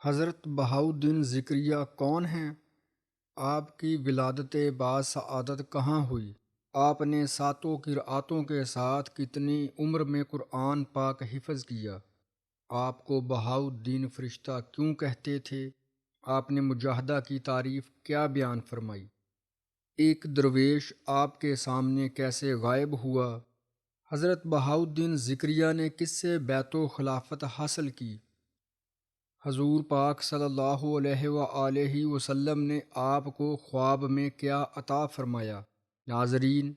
حضرت بہاؤالدین ذکریہ کون ہیں؟ آپ کی ولادت باسعادت کہاں ہوئی؟ آپ نے ساتوں قرأتوں کے ساتھ کتنی عمر میں قرآن پاک حفظ کیا؟ آپ کو بہاؤالدین فرشتہ کیوں کہتے تھے؟ آپ نے مجاہدہ کی تعریف کیا بیان فرمائی؟ ایک درویش آپ کے سامنے کیسے غائب ہوا؟ حضرت بہاؤالدین ذکریہ نے کس سے بیعت و خلافت حاصل کی؟ حضور پاک صلی اللہ علیہ وآلہ وسلم نے آپ کو خواب میں کیا عطا فرمایا؟ ناظرین،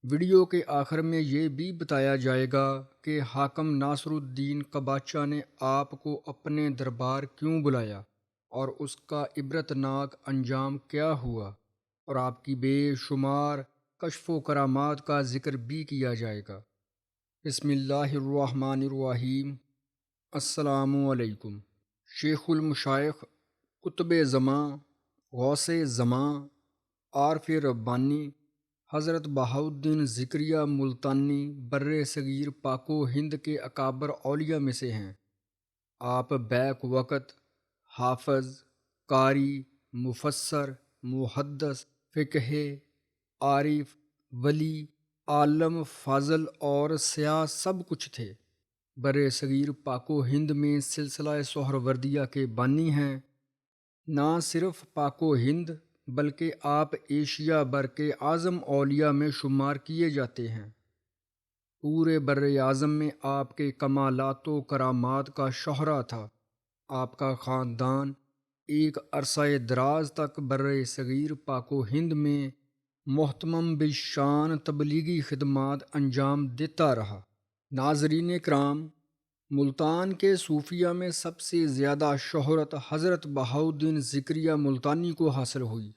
ویڈیو کے آخر میں یہ بھی بتایا جائے گا کہ حاکم ناصر الدین قباچہ نے آپ کو اپنے دربار کیوں بلایا اور اس کا عبرتناک انجام کیا ہوا، اور آپ کی بے شمار کشف و کرامات کا ذکر بھی کیا جائے گا۔ بسم اللہ الرحمن الرحیم۔ السلام علیکم۔ شیخ المشائخ، قطب زماں، غوث زماں، عارف ربانی حضرت بہاؤالدین ذکریہ ملتانی بر صغیر پاک و ہند کے اکابر اولیاء میں سے ہیں۔ آپ بیک وقت حافظ، قاری، مفسر، محدث، فقہ، عارف، ولی، عالم، فاضل اور سیاح سب کچھ تھے۔ بر صغیر پاک و ہند میں سلسلہ سہروردیہ کے بانی ہیں۔ نہ صرف پاک و ہند بلکہ آپ ایشیا بر کے اعظم اولیاء میں شمار کیے جاتے ہیں۔ پورے بر اعظم میں آپ کے کمالات و کرامات کا شہرہ تھا۔ آپ کا خاندان ایک عرصہ دراز تک بر صغیر پاک و ہند میں محتمم بالشان تبلیغی خدمات انجام دیتا رہا۔ ناظرین کرام، ملتان کے صوفیہ میں سب سے زیادہ شہرت حضرت بہاؤالدین ذکریہ ملتانی کو حاصل ہوئی۔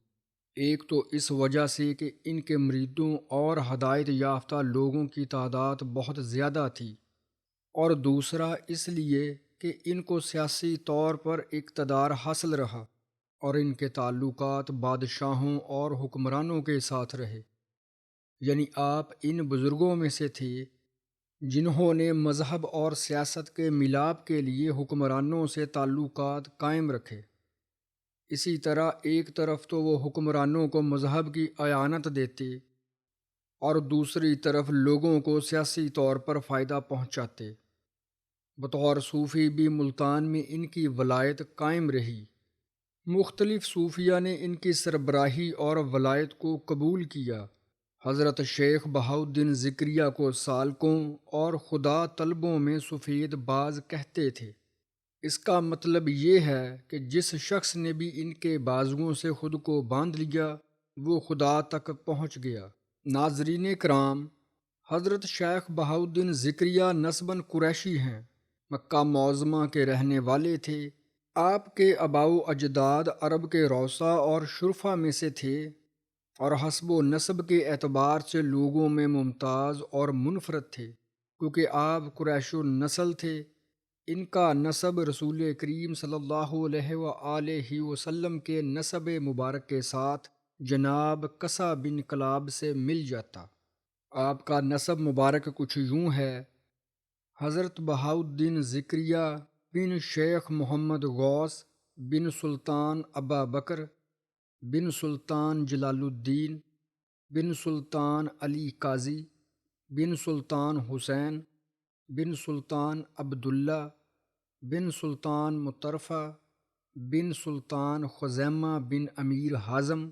ایک تو اس وجہ سے کہ ان کے مریدوں اور ہدایت یافتہ لوگوں کی تعداد بہت زیادہ تھی، اور دوسرا اس لیے کہ ان کو سیاسی طور پر اقتدار حاصل رہا اور ان کے تعلقات بادشاہوں اور حکمرانوں کے ساتھ رہے۔ یعنی آپ ان بزرگوں میں سے تھے جنہوں نے مذہب اور سیاست کے ملاپ کے لیے حکمرانوں سے تعلقات قائم رکھے۔ اسی طرح ایک طرف تو وہ حکمرانوں کو مذہب کی اعانت دیتے اور دوسری طرف لوگوں کو سیاسی طور پر فائدہ پہنچاتے۔ بطور صوفی بھی ملتان میں ان کی ولایت قائم رہی۔ مختلف صوفیہ نے ان کی سربراہی اور ولایت کو قبول کیا۔ حضرت شیخ بہاؤالدین ذکریہ کو سالکوں اور خدا طلبوں میں سفید باز کہتے تھے۔ اس کا مطلب یہ ہے کہ جس شخص نے بھی ان کے بازوؤں سے خود کو باندھ لیا وہ خدا تک پہنچ گیا۔ ناظرین کرام، حضرت شیخ بہاؤالدین ذکریہ نسباً قریشی ہیں، مکہ معظمہ کے رہنے والے تھے۔ آپ کے آباء و اجداد عرب کے روسا اور شرفا میں سے تھے اور حسب و نسب کے اعتبار سے لوگوں میں ممتاز اور منفرد تھے، کیونکہ آپ قریش النسل تھے۔ ان کا نسب رسول کریم صلی اللہ علیہ وآلہ وسلم کے نسب مبارک کے ساتھ جناب قصہ بن کلاب سے مل جاتا۔ آپ کا نسب مبارک کچھ یوں ہے: حضرت بہاؤالدین ذکریہ بن شیخ محمد غوث بن سلطان ابا بکر بن سلطان جلال الدین بن سلطان علی قاضی بن سلطان حسین بن سلطان عبداللہ بن سلطان مطرفہ بن سلطان خزیمہ بن امیر حازم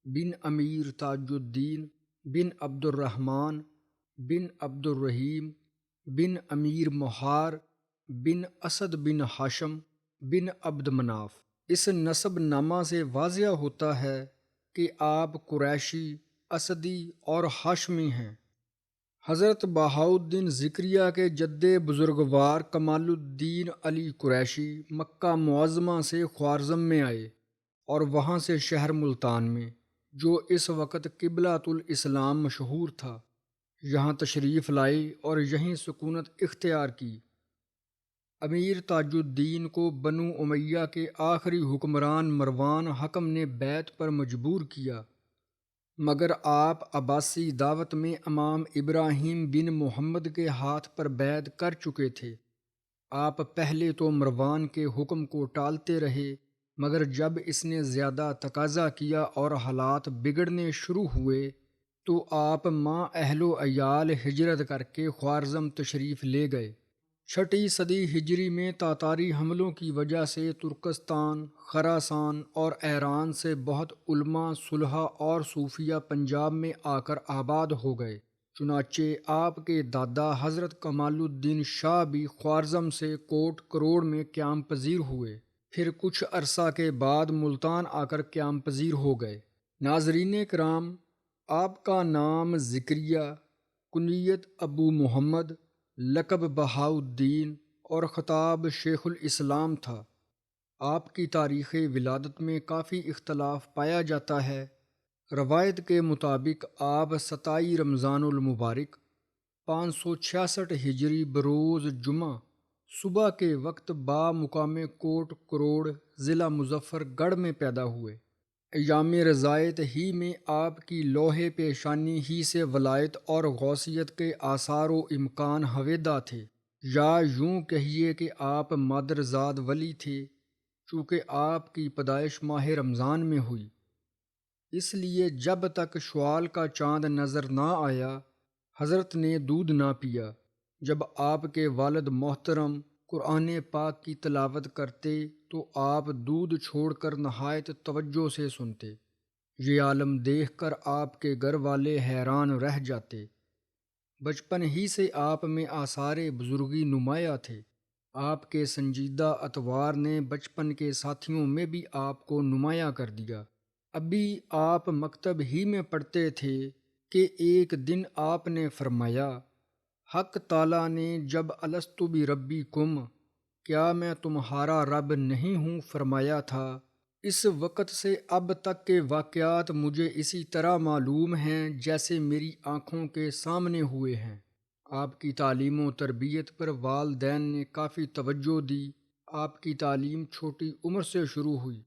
بن امیر تاج الدین بن عبد الرحمن بن عبد الرحیم بن امیر مہار بن اسد بن ہاشم بن عبد مناف۔ اس نسب نامہ سے واضح ہوتا ہے کہ آپ قریشی، اسدی اور ہاشمی ہیں۔ حضرت بہاؤالدین ذکریہ کے جد بزرگوار کمال الدین علی قریشی مکہ معظمہ سے خوارزم میں آئے اور وہاں سے شہر ملتان میں، جو اس وقت قبلۃ الاسلام مشہور تھا، یہاں تشریف لائے اور یہیں سکونت اختیار کی۔ امیر تاج الدین کو بنو امیہ کے آخری حکمران مروان حکم نے بیعت پر مجبور کیا، مگر آپ عباسی دعوت میں امام ابراہیم بن محمد کے ہاتھ پر بیعت کر چکے تھے۔ آپ پہلے تو مروان کے حکم کو ٹالتے رہے، مگر جب اس نے زیادہ تقاضا کیا اور حالات بگڑنے شروع ہوئے تو آپ ماں اہل و عیال ہجرت کر کے خوارزم تشریف لے گئے۔ چھٹی صدی ہجری میں تاتاری حملوں کی وجہ سے ترکستان، خراسان اور ایران سے بہت علماء، صلحاء اور صوفیہ پنجاب میں آ کر آباد ہو گئے۔ چنانچہ آپ کے دادا حضرت کمال الدین شاہ بھی خوارزم سے کوٹ کروڑ میں قیام پذیر ہوئے، پھر کچھ عرصہ کے بعد ملتان آ کر قیام پذیر ہو گئے۔ ناظرین کرام، آپ کا نام ذکریہ، کنیت ابو محمد، لقب بہاؤالدین اور خطاب شیخ الاسلام تھا۔ آپ کی تاریخ ولادت میں کافی اختلاف پایا جاتا ہے۔ روایت کے مطابق آپ 27 رمضان المبارک 566 ہجری بروز جمعہ صبح کے وقت مقام کوٹ کروڑ ضلع مظفر گڑھ میں پیدا ہوئے۔ ایام رضائت ہی میں آپ کی لوح پیشانی ہی سے ولایت اور غوثیت کے آثار و امکان ہویدہ تھے، یا یوں کہیے کہ آپ مادرزاد ولی تھے، چونکہ آپ کی پیدائش ماہ رمضان میں ہوئی۔ اس لیے جب تک شوال کا چاند نظر نہ آیا حضرت نے دودھ نہ پیا۔ جب آپ کے والد محترم قرآن پاک کی تلاوت کرتے تو آپ دودھ چھوڑ کر نہایت توجہ سے سنتے۔ یہ عالم دیکھ کر آپ کے گھر والے حیران رہ جاتے۔ بچپن ہی سے آپ میں آثار بزرگی نمایاں تھے۔ آپ کے سنجیدہ اطوار نے بچپن کے ساتھیوں میں بھی آپ کو نمایاں کر دیا۔ ابھی آپ مکتب ہی میں پڑھتے تھے کہ ایک دن آپ نے فرمایا، حق تعالیٰ نے جب الستُ بربکم، کیا میں تمہارا رب نہیں ہوں فرمایا تھا، اس وقت سے اب تک کے واقعات مجھے اسی طرح معلوم ہیں جیسے میری آنکھوں کے سامنے ہوئے ہیں۔ آپ کی تعلیم و تربیت پر والدین نے کافی توجہ دی۔ آپ کی تعلیم چھوٹی عمر سے شروع ہوئی۔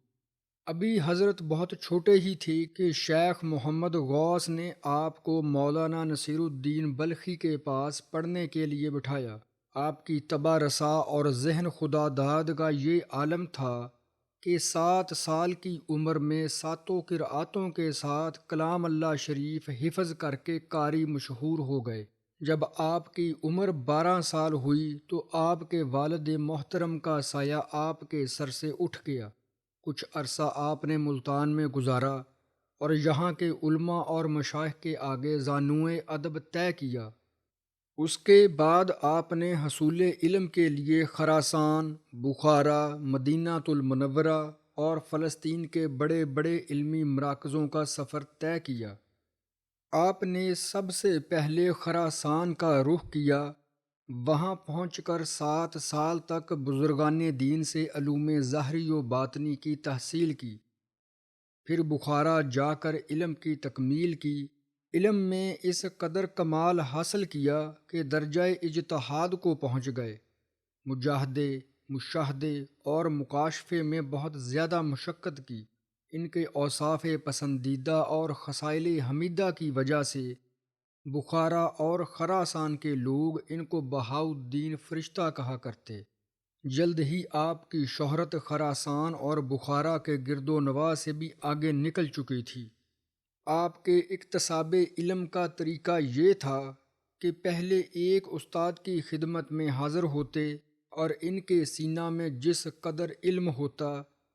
ابھی حضرت بہت چھوٹے ہی تھے کہ شیخ محمد غوث نے آپ کو مولانا نصیر الدین بلخی کے پاس پڑھنے کے لیے بٹھایا۔ آپ کی طبع رسا اور ذہن خدا داد کا یہ عالم تھا کہ 7 سال کی عمر میں 7 قرأتوں کے ساتھ کلام اللہ شریف حفظ کر کے قاری مشہور ہو گئے۔ جب آپ کی عمر 12 سال ہوئی تو آپ کے والد محترم کا سایہ آپ کے سر سے اٹھ گیا۔ کچھ عرصہ آپ نے ملتان میں گزارا اور یہاں کے علماء اور مشائخ کے آگے زانوئے ادب طے کیا۔ اس کے بعد آپ نے حصول علم کے لیے خراسان، بخارا، مدینہ المنورہ اور فلسطین کے بڑے بڑے علمی مراکزوں کا سفر طے کیا۔ آپ نے سب سے پہلے خراسان کا رخ کیا۔ وہاں پہنچ کر 7 سال تک بزرگان دین سے علوم ظاہری و باطنی کی تحصیل کی، پھر بخارا جا کر علم کی تکمیل کی۔ علم میں اس قدر کمال حاصل کیا کہ درجہ اجتہاد کو پہنچ گئے۔ مجاہدے، مشاہدے اور مکاشفے میں بہت زیادہ مشقت کی۔ ان کے اوصاف پسندیدہ اور خصائل حمیدہ کی وجہ سے بخارا اور خراسان کے لوگ ان کو بہاؤالدین فرشتہ کہا کرتے۔ جلد ہی آپ کی شہرت خراسان اور بخارا کے گرد و نواح سے بھی آگے نکل چکی تھی۔ آپ کے اکتساب علم کا طریقہ یہ تھا کہ پہلے ایک استاد کی خدمت میں حاضر ہوتے اور ان کے سینہ میں جس قدر علم ہوتا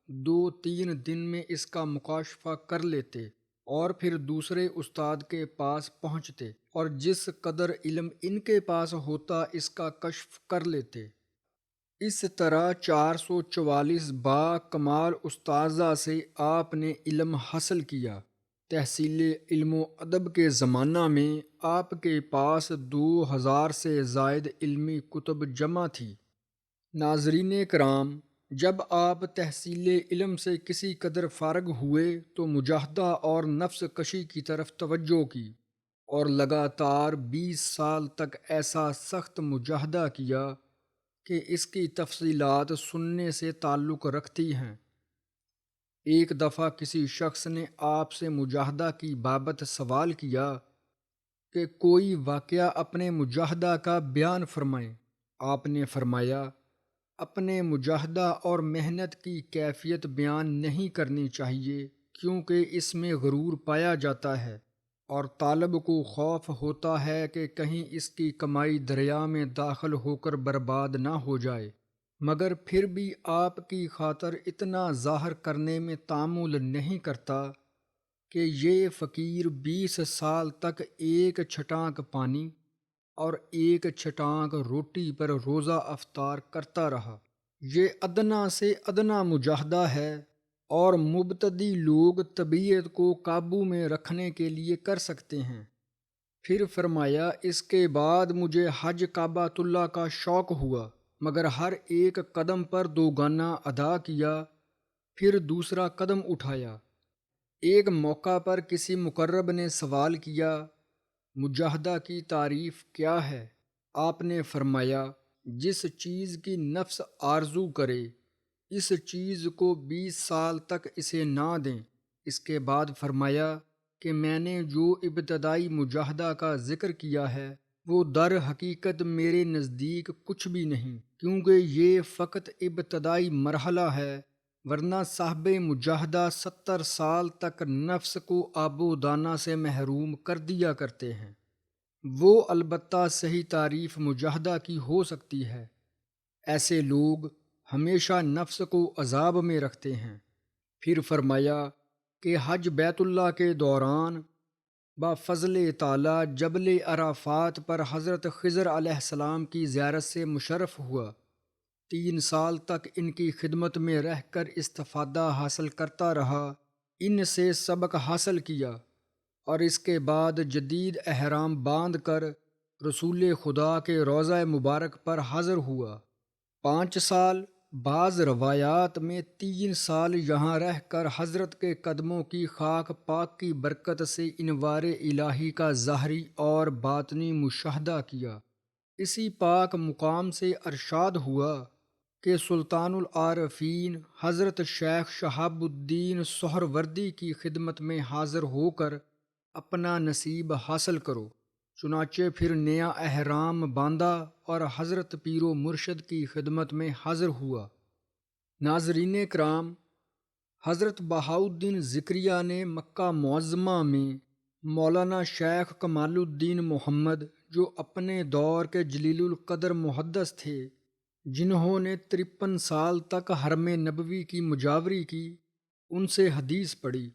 2-3 دن میں اس کا مکاشفہ کر لیتے، اور پھر دوسرے استاد کے پاس پہنچتے اور جس قدر علم ان کے پاس ہوتا اس کا کشف کر لیتے۔ اس طرح 444 با کمال استاذہ سے آپ نے علم حاصل کیا۔ تحصیل علم و ادب کے زمانہ میں آپ کے پاس 2000 سے زائد علمی کتب جمع تھی۔ ناظرین کرام، جب آپ تحصیل علم سے کسی قدر فارغ ہوئے تو مجاہدہ اور نفس کشی کی طرف توجہ کی اور لگاتار 20 سال تک ایسا سخت مجاہدہ کیا کہ اس کی تفصیلات سننے سے تعلق رکھتی ہیں۔ ایک دفعہ کسی شخص نے آپ سے مجاہدہ کی بابت سوال کیا کہ کوئی واقعہ اپنے مجاہدہ کا بیان فرمائیں۔ آپ نے فرمایا، اپنے مجاہدہ اور محنت کی کیفیت بیان نہیں کرنی چاہیے، کیونکہ اس میں غرور پایا جاتا ہے اور طالب کو خوف ہوتا ہے کہ کہیں اس کی کمائی دریا میں داخل ہو کر برباد نہ ہو جائے، مگر پھر بھی آپ کی خاطر اتنا ظاہر کرنے میں تامل نہیں کرتا کہ یہ فقیر 20 سال تک ایک چھٹانک پانی اور ایک چھٹانک روٹی پر روزہ افطار کرتا رہا۔ یہ ادنا سے ادنا مجاہدہ ہے اور مبتدی لوگ طبیعت کو قابو میں رکھنے کے لیے کر سکتے ہیں۔ پھر فرمایا، اس کے بعد مجھے حج کعبۃ اللہ کا شوق ہوا، مگر ہر ایک قدم پر دوگانا ادا کیا، پھر دوسرا قدم اٹھایا۔ ایک موقع پر کسی مقرب نے سوال کیا، مجاہدہ کی تعریف کیا ہے؟ آپ نے فرمایا، جس چیز کی نفس آرزو کرے، اس چیز کو 20 سال تک اسے نہ دیں۔ اس کے بعد فرمایا کہ میں نے جو ابتدائی مجاہدہ کا ذکر کیا ہے وہ در حقیقت میرے نزدیک کچھ بھی نہیں، کیونکہ یہ فقط ابتدائی مرحلہ ہے، ورنہ صاحب مجاہدہ 70 سال تک نفس کو آب و دانہ سے محروم کر دیا کرتے ہیں۔ وہ البتہ صحیح تعریف مجاہدہ کی ہو سکتی ہے۔ ایسے لوگ ہمیشہ نفس کو عذاب میں رکھتے ہیں۔ پھر فرمایا کہ حج بیت اللہ کے دوران با فضل تعالی جبل عرفات پر حضرت خضر علیہ السلام کی زیارت سے مشرف ہوا۔ 3 سال تک ان کی خدمت میں رہ کر استفادہ حاصل کرتا رہا، ان سے سبق حاصل کیا، اور اس کے بعد جدید احرام باندھ کر رسول خدا کے روضہ مبارک پر حاضر ہوا۔ 5 سال، بعض روایات میں 3 سال یہاں رہ کر حضرت کے قدموں کی خاک پاک کی برکت سے انوار الہی کا ظاہری اور باطنی مشاہدہ کیا۔ اسی پاک مقام سے ارشاد ہوا کہ سلطان العارفین حضرت شیخ شہاب الدین سہروردی کی خدمت میں حاضر ہو کر اپنا نصیب حاصل کرو۔ چنانچہ پھر نیا احرام باندھا اور حضرت پیر و مرشد کی خدمت میں حاضر ہوا۔ ناظرین کرام، حضرت بہاؤالدین ذکریہ نے مکہ معظمہ میں مولانا شیخ کمال الدین محمد، جو اپنے دور کے جلیل القدر محدث تھے، جنہوں نے 53 سال تک حرم نبوی کی مجاوری کی، ان سے حدیث پڑھی۔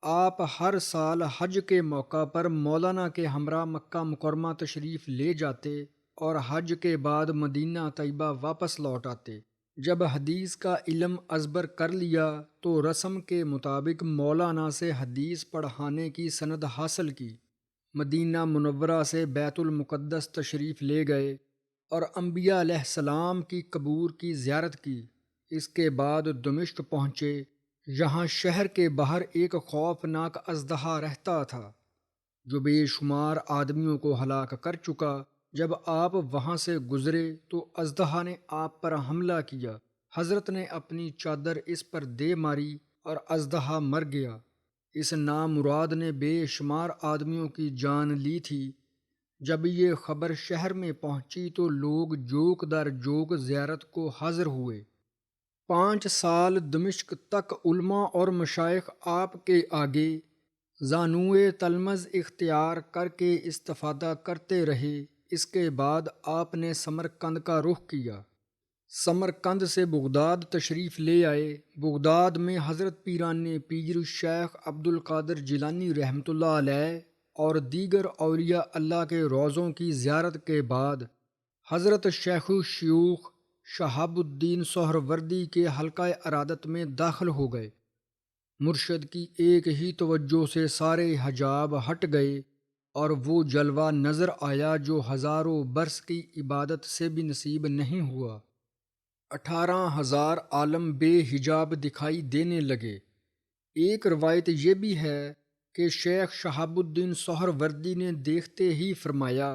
آپ ہر سال حج کے موقع پر مولانا کے ہمراہ مکہ مکرمہ تشریف لے جاتے اور حج کے بعد مدینہ طیبہ واپس لوٹ آتے۔ جب حدیث کا علم ازبر کر لیا تو رسم کے مطابق مولانا سے حدیث پڑھانے کی سند حاصل کی، مدینہ منورہ سے بیت المقدس تشریف لے گئے اور انبیاء علیہ السلام کی قبور کی زیارت کی۔ اس کے بعد دمشق پہنچے۔ یہاں شہر کے باہر ایک خوفناک اژدہا رہتا تھا جو بے شمار آدمیوں کو ہلاک کر چکا۔ جب آپ وہاں سے گزرے تو اژدہا نے آپ پر حملہ کیا۔ حضرت نے اپنی چادر اس پر دے ماری اور اژدہا مر گیا۔ اس نامراد نے بے شمار آدمیوں کی جان لی تھی۔ جب یہ خبر شہر میں پہنچی تو لوگ جوک در جوک زیارت کو حاضر ہوئے۔ 5 سال دمشق تک علماء اور مشائخ آپ کے آگے زانوئے تلمذ اختیار کر کے استفادہ کرتے رہے۔ اس کے بعد آپ نے سمرقند کا رخ کیا۔ سمرقند سے بغداد تشریف لے آئے۔ بغداد میں حضرت پیران پیر شیخ عبد القادر جیلانی رحمۃ اللہ علیہ اور دیگر اولیاء اللہ کے روضوں کی زیارت کے بعد حضرت شیخ الشیوخ شہاب الدین سہروردی کے حلقہ ارادت میں داخل ہو گئے۔ مرشد کی ایک ہی توجہ سے سارے حجاب ہٹ گئے اور وہ جلوہ نظر آیا جو ہزاروں برس کی عبادت سے بھی نصیب نہیں ہوا۔ 18,000 عالم بے حجاب دکھائی دینے لگے۔ ایک روایت یہ بھی ہے کہ شیخ شہاب الدین سہروردی نے دیکھتے ہی فرمایا،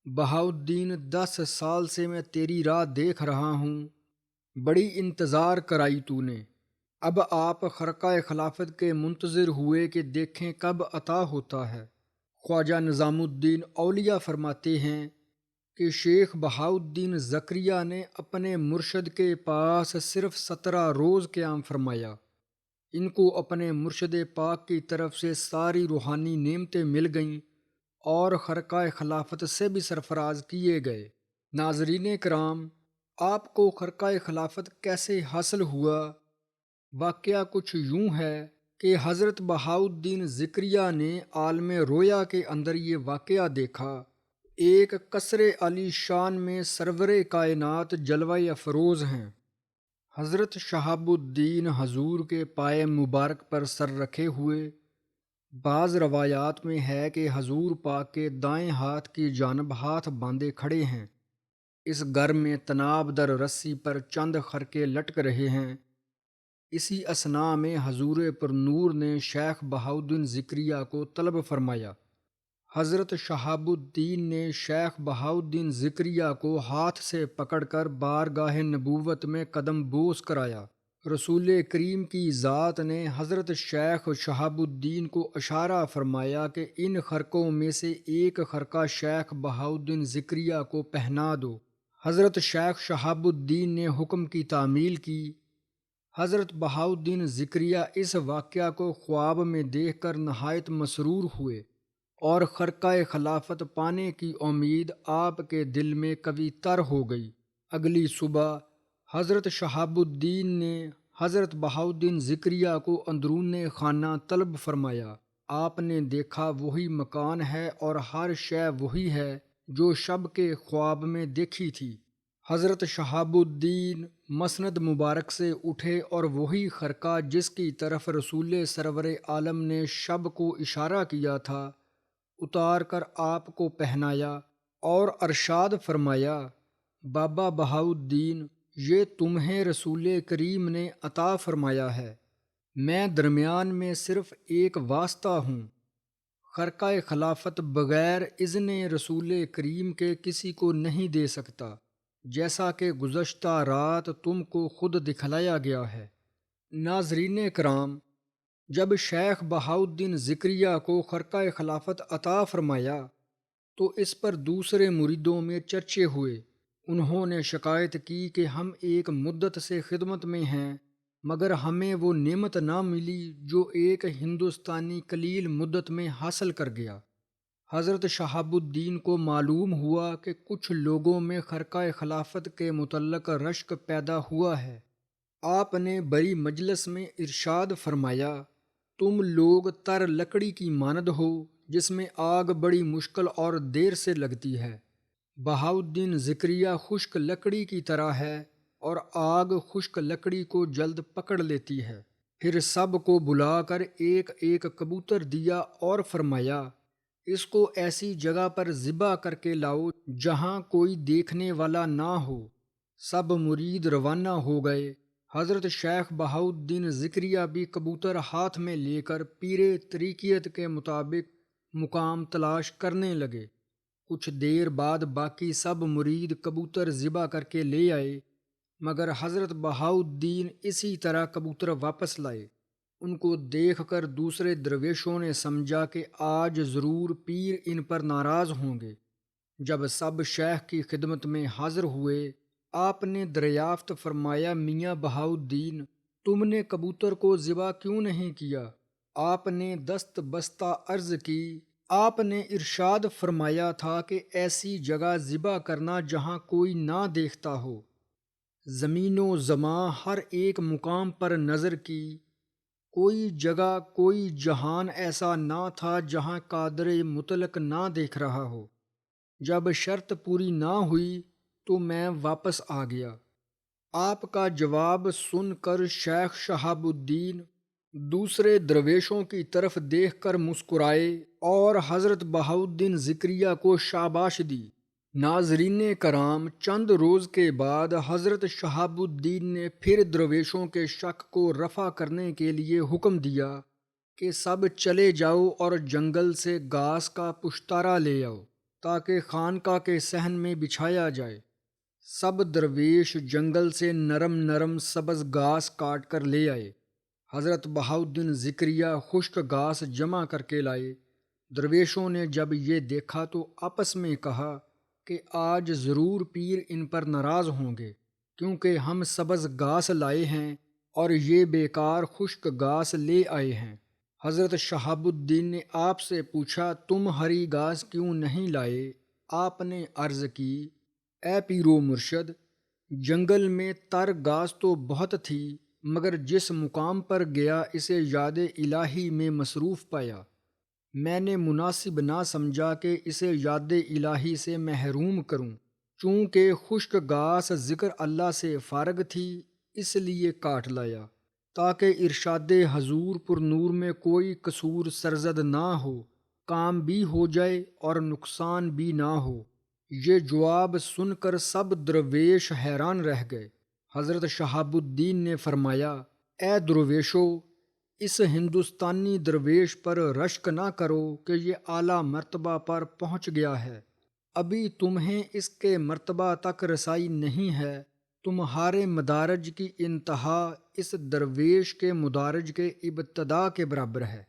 بہاؤالدین 10 سال سے میں تیری راہ دیکھ رہا ہوں، بڑی انتظار کرائی تو نے۔ اب آپ خرقہ خلافت کے منتظر ہوئے کہ دیکھیں کب عطا ہوتا ہے۔ خواجہ نظام الدین اولیاء فرماتے ہیں کہ شیخ بہاؤالدین زکریا نے اپنے مرشد کے پاس صرف 17 روز قیام فرمایا۔ ان کو اپنے مرشد پاک کی طرف سے ساری روحانی نعمتیں مل گئیں اور خرقہ خلافت سے بھی سرفراز کیے گئے۔ ناظرین کرام، آپ کو خرقہ خلافت کیسے حاصل ہوا؟ واقعہ کچھ یوں ہے کہ حضرت بہاؤالدین زکریا نے عالم رویا کے اندر یہ واقعہ دیکھا۔ ایک قصر عالی شان میں سرور کائنات جلوہ افروز ہیں۔ حضرت شہاب الدین حضور کے پائے مبارک پر سر رکھے ہوئے، بعض روایات میں ہے کہ حضور پاک کے دائیں ہاتھ کی جانب ہاتھ باندھے کھڑے ہیں۔ اس گھر میں تناب در رسی پر چند خرقے لٹک رہے ہیں۔ اسی اثناء میں حضور پر نور نے شیخ بہاؤالدین زکریا کو طلب فرمایا۔ حضرت شہاب الدین نے شیخ بہاؤالدین زکریا کو ہاتھ سے پکڑ کر بارگاہ نبوت میں قدم بوس کرایا۔ رسول کریم کی ذات نے حضرت شیخ شہاب الدین کو اشارہ فرمایا کہ ان خرقوں میں سے ایک خرقہ شیخ بہاؤالدین زکریا کو پہنا دو۔ حضرت شیخ شہاب الدین نے حکم کی تعمیل کی۔ حضرت بہاؤالدین زکریا اس واقعہ کو خواب میں دیکھ کر نہایت مسرور ہوئے اور خرقہ خلافت پانے کی امید آپ کے دل میں قوی تر ہو گئی۔ اگلی صبح حضرت شہاب الدین نے حضرت بہاؤالدین زکریا کو اندرون خانہ طلب فرمایا۔ آپ نے دیکھا وہی مکان ہے اور ہر شے وہی ہے جو شب کے خواب میں دیکھی تھی۔ حضرت شہاب الدین مسند مبارک سے اٹھے اور وہی خرقہ جس کی طرف رسول سرور عالم نے شب کو اشارہ کیا تھا اتار کر آپ کو پہنایا اور ارشاد فرمایا، بابا بہاؤالدین، یہ تمہیں رسول کریم نے عطا فرمایا ہے، میں درمیان میں صرف ایک واسطہ ہوں۔ خرقہ خلافت بغیر اذن رسول کریم کے کسی کو نہیں دے سکتا، جیسا کہ گزشتہ رات تم کو خود دکھلایا گیا ہے۔ ناظرین کرام، جب شیخ بہاؤالدین زکریا کو خرقہ خلافت عطا فرمایا تو اس پر دوسرے مریدوں میں چرچے ہوئے۔ انہوں نے شکایت کی کہ ہم ایک مدت سے خدمت میں ہیں مگر ہمیں وہ نعمت نہ ملی جو ایک ہندوستانی قلیل مدت میں حاصل کر گیا۔ حضرت شہاب الدین کو معلوم ہوا کہ کچھ لوگوں میں خرقہ خلافت کے متعلق رشک پیدا ہوا ہے۔ آپ نے بڑی مجلس میں ارشاد فرمایا، تم لوگ تر لکڑی کی مانند ہو جس میں آگ بڑی مشکل اور دیر سے لگتی ہے۔ بہاؤالدین زکریا خشک لکڑی کی طرح ہے اور آگ خشک لکڑی کو جلد پکڑ لیتی ہے۔ پھر سب کو بلا کر ایک ایک کبوتر دیا اور فرمایا، اس کو ایسی جگہ پر ذبح کر کے لاؤ جہاں کوئی دیکھنے والا نہ ہو۔ سب مرید روانہ ہو گئے۔ حضرت شیخ بہاؤالدین زکریا بھی کبوتر ہاتھ میں لے کر پیر طریقیت کے مطابق مقام تلاش کرنے لگے۔ کچھ دیر بعد باقی سب مرید کبوتر ذبح کر کے لے آئے مگر حضرت بہاؤالدین اسی طرح کبوتر واپس لائے۔ ان کو دیکھ کر دوسرے درویشوں نے سمجھا کہ آج ضرور پیر ان پر ناراض ہوں گے۔ جب سب شیخ کی خدمت میں حاضر ہوئے، آپ نے دریافت فرمایا، میاں بہاؤالدین، تم نے کبوتر کو ذبح کیوں نہیں کیا؟ آپ نے دست بستہ عرض کی، آپ نے ارشاد فرمایا تھا کہ ایسی جگہ ذبح کرنا جہاں کوئی نہ دیکھتا ہو۔ زمین و زماں ہر ایک مقام پر نظر کی، کوئی جگہ کوئی جہان ایسا نہ تھا جہاں قادر مطلق نہ دیکھ رہا ہو۔ جب شرط پوری نہ ہوئی تو میں واپس آ گیا۔ آپ کا جواب سن کر شیخ شہاب الدین دوسرے درویشوں کی طرف دیکھ کر مسکرائے اور حضرت بہاؤالدین زکریا کو شاباش دی۔ ناظرین کرام، چند روز کے بعد حضرت شہاب الدین نے پھر درویشوں کے شک کو رفع کرنے کے لیے حکم دیا کہ سب چلے جاؤ اور جنگل سے گھاس کا پشتارا لے آؤ تاکہ خانقاہ کے صحن میں بچھایا جائے۔ سب درویش جنگل سے نرم نرم سبز گھاس کاٹ کر لے آئے۔ حضرت بہاؤالدین زکریا خشک گھاس جمع کر کے لائے۔ درویشوں نے جب یہ دیکھا تو آپس میں کہا، کہ آج ضرور پیر ان پر ناراض ہوں گے، کیونکہ ہم سبز گھاس لائے ہیں اور یہ بیکار خشک گھاس لے آئے ہیں۔ حضرت شہاب الدین نے آپ سے پوچھا، تم ہری گھاس کیوں نہیں لائے؟ آپ نے عرض کی، اے پیرو مرشد، جنگل میں تر گھاس تو بہت تھی، مگر جس مقام پر گیا اسے یاد الہی میں مصروف پایا۔ میں نے مناسب نہ سمجھا کہ اسے یاد الہی سے محروم کروں۔ چونکہ خشک گھاس ذکر اللہ سے فارغ تھی، اس لیے کاٹ لایا، تاکہ ارشاد حضور پر نور میں کوئی قصور سرزد نہ ہو، کام بھی ہو جائے اور نقصان بھی نہ ہو۔ یہ جواب سن کر سب درویش حیران رہ گئے۔ حضرت شہاب الدین نے فرمایا، اے درویشو، اس ہندوستانی درویش پر رشک نہ کرو کہ یہ اعلیٰ مرتبہ پر پہنچ گیا ہے، ابھی تمہیں اس کے مرتبہ تک رسائی نہیں ہے۔ تمہارے مدارج کی انتہا اس درویش کے مدارج کے ابتدا کے برابر ہے۔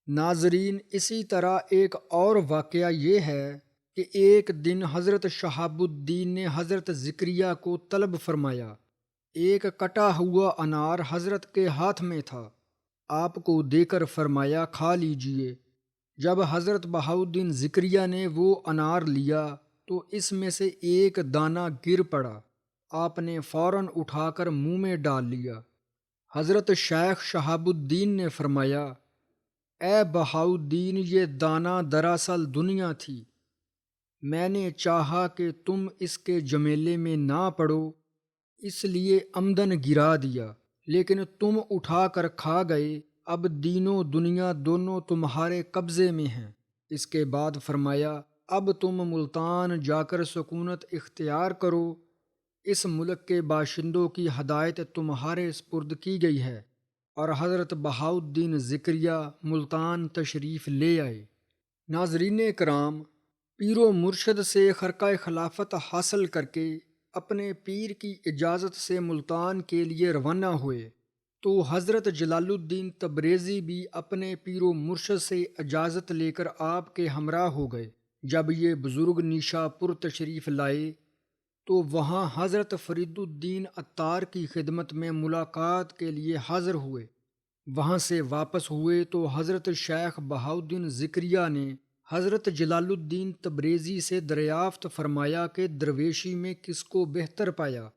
ناظرین، اسی طرح ایک اور واقعہ یہ ہے کہ ایک دن حضرت شہاب الدین نے حضرت ذکریہ کو طلب فرمایا۔ ایک کٹا ہوا انار حضرت کے ہاتھ میں تھا، آپ کو دے کر فرمایا، کھا لیجئے۔ جب حضرت بہاؤالدین ذکریہ نے وہ انار لیا تو اس میں سے ایک دانہ گر پڑا، آپ نے فوراً اٹھا کر منہ میں ڈال لیا۔ حضرت شیخ شہاب الدین نے فرمایا، اے بہاؤالدین، یہ دانہ دراصل دنیا تھی، میں نے چاہا کہ تم اس کے جمیلے میں نہ پڑو، اس لیے عمدن گرا دیا، لیکن تم اٹھا کر کھا گئے، اب دین و دنیا دونوں تمہارے قبضے میں ہیں۔ اس کے بعد فرمایا، اب تم ملتان جا کر سکونت اختیار کرو، اس ملک کے باشندوں کی ہدایت تمہارے سپرد کی گئی ہے۔ اور حضرت بہاؤالدین ذکریہ ملتان تشریف لے آئے۔ ناظرین کرام، پیر و مرشد سے خرقہ خلافت حاصل کر کے اپنے پیر کی اجازت سے ملتان کے لیے روانہ ہوئے تو حضرت جلال الدین تبریزی بھی اپنے پیر و مرشد سے اجازت لے کر آپ کے ہمراہ ہو گئے۔ جب یہ بزرگ نیشا پور تشریف لائے تو وہاں حضرت فرید الدین عطار کی خدمت میں ملاقات کے لیے حاضر ہوئے۔ وہاں سے واپس ہوئے تو حضرت شیخ بہاؤالدین ذکریہ نے حضرت جلال الدین تبریزی سے دریافت فرمایا کہ درویشی میں کس کو بہتر پایا؟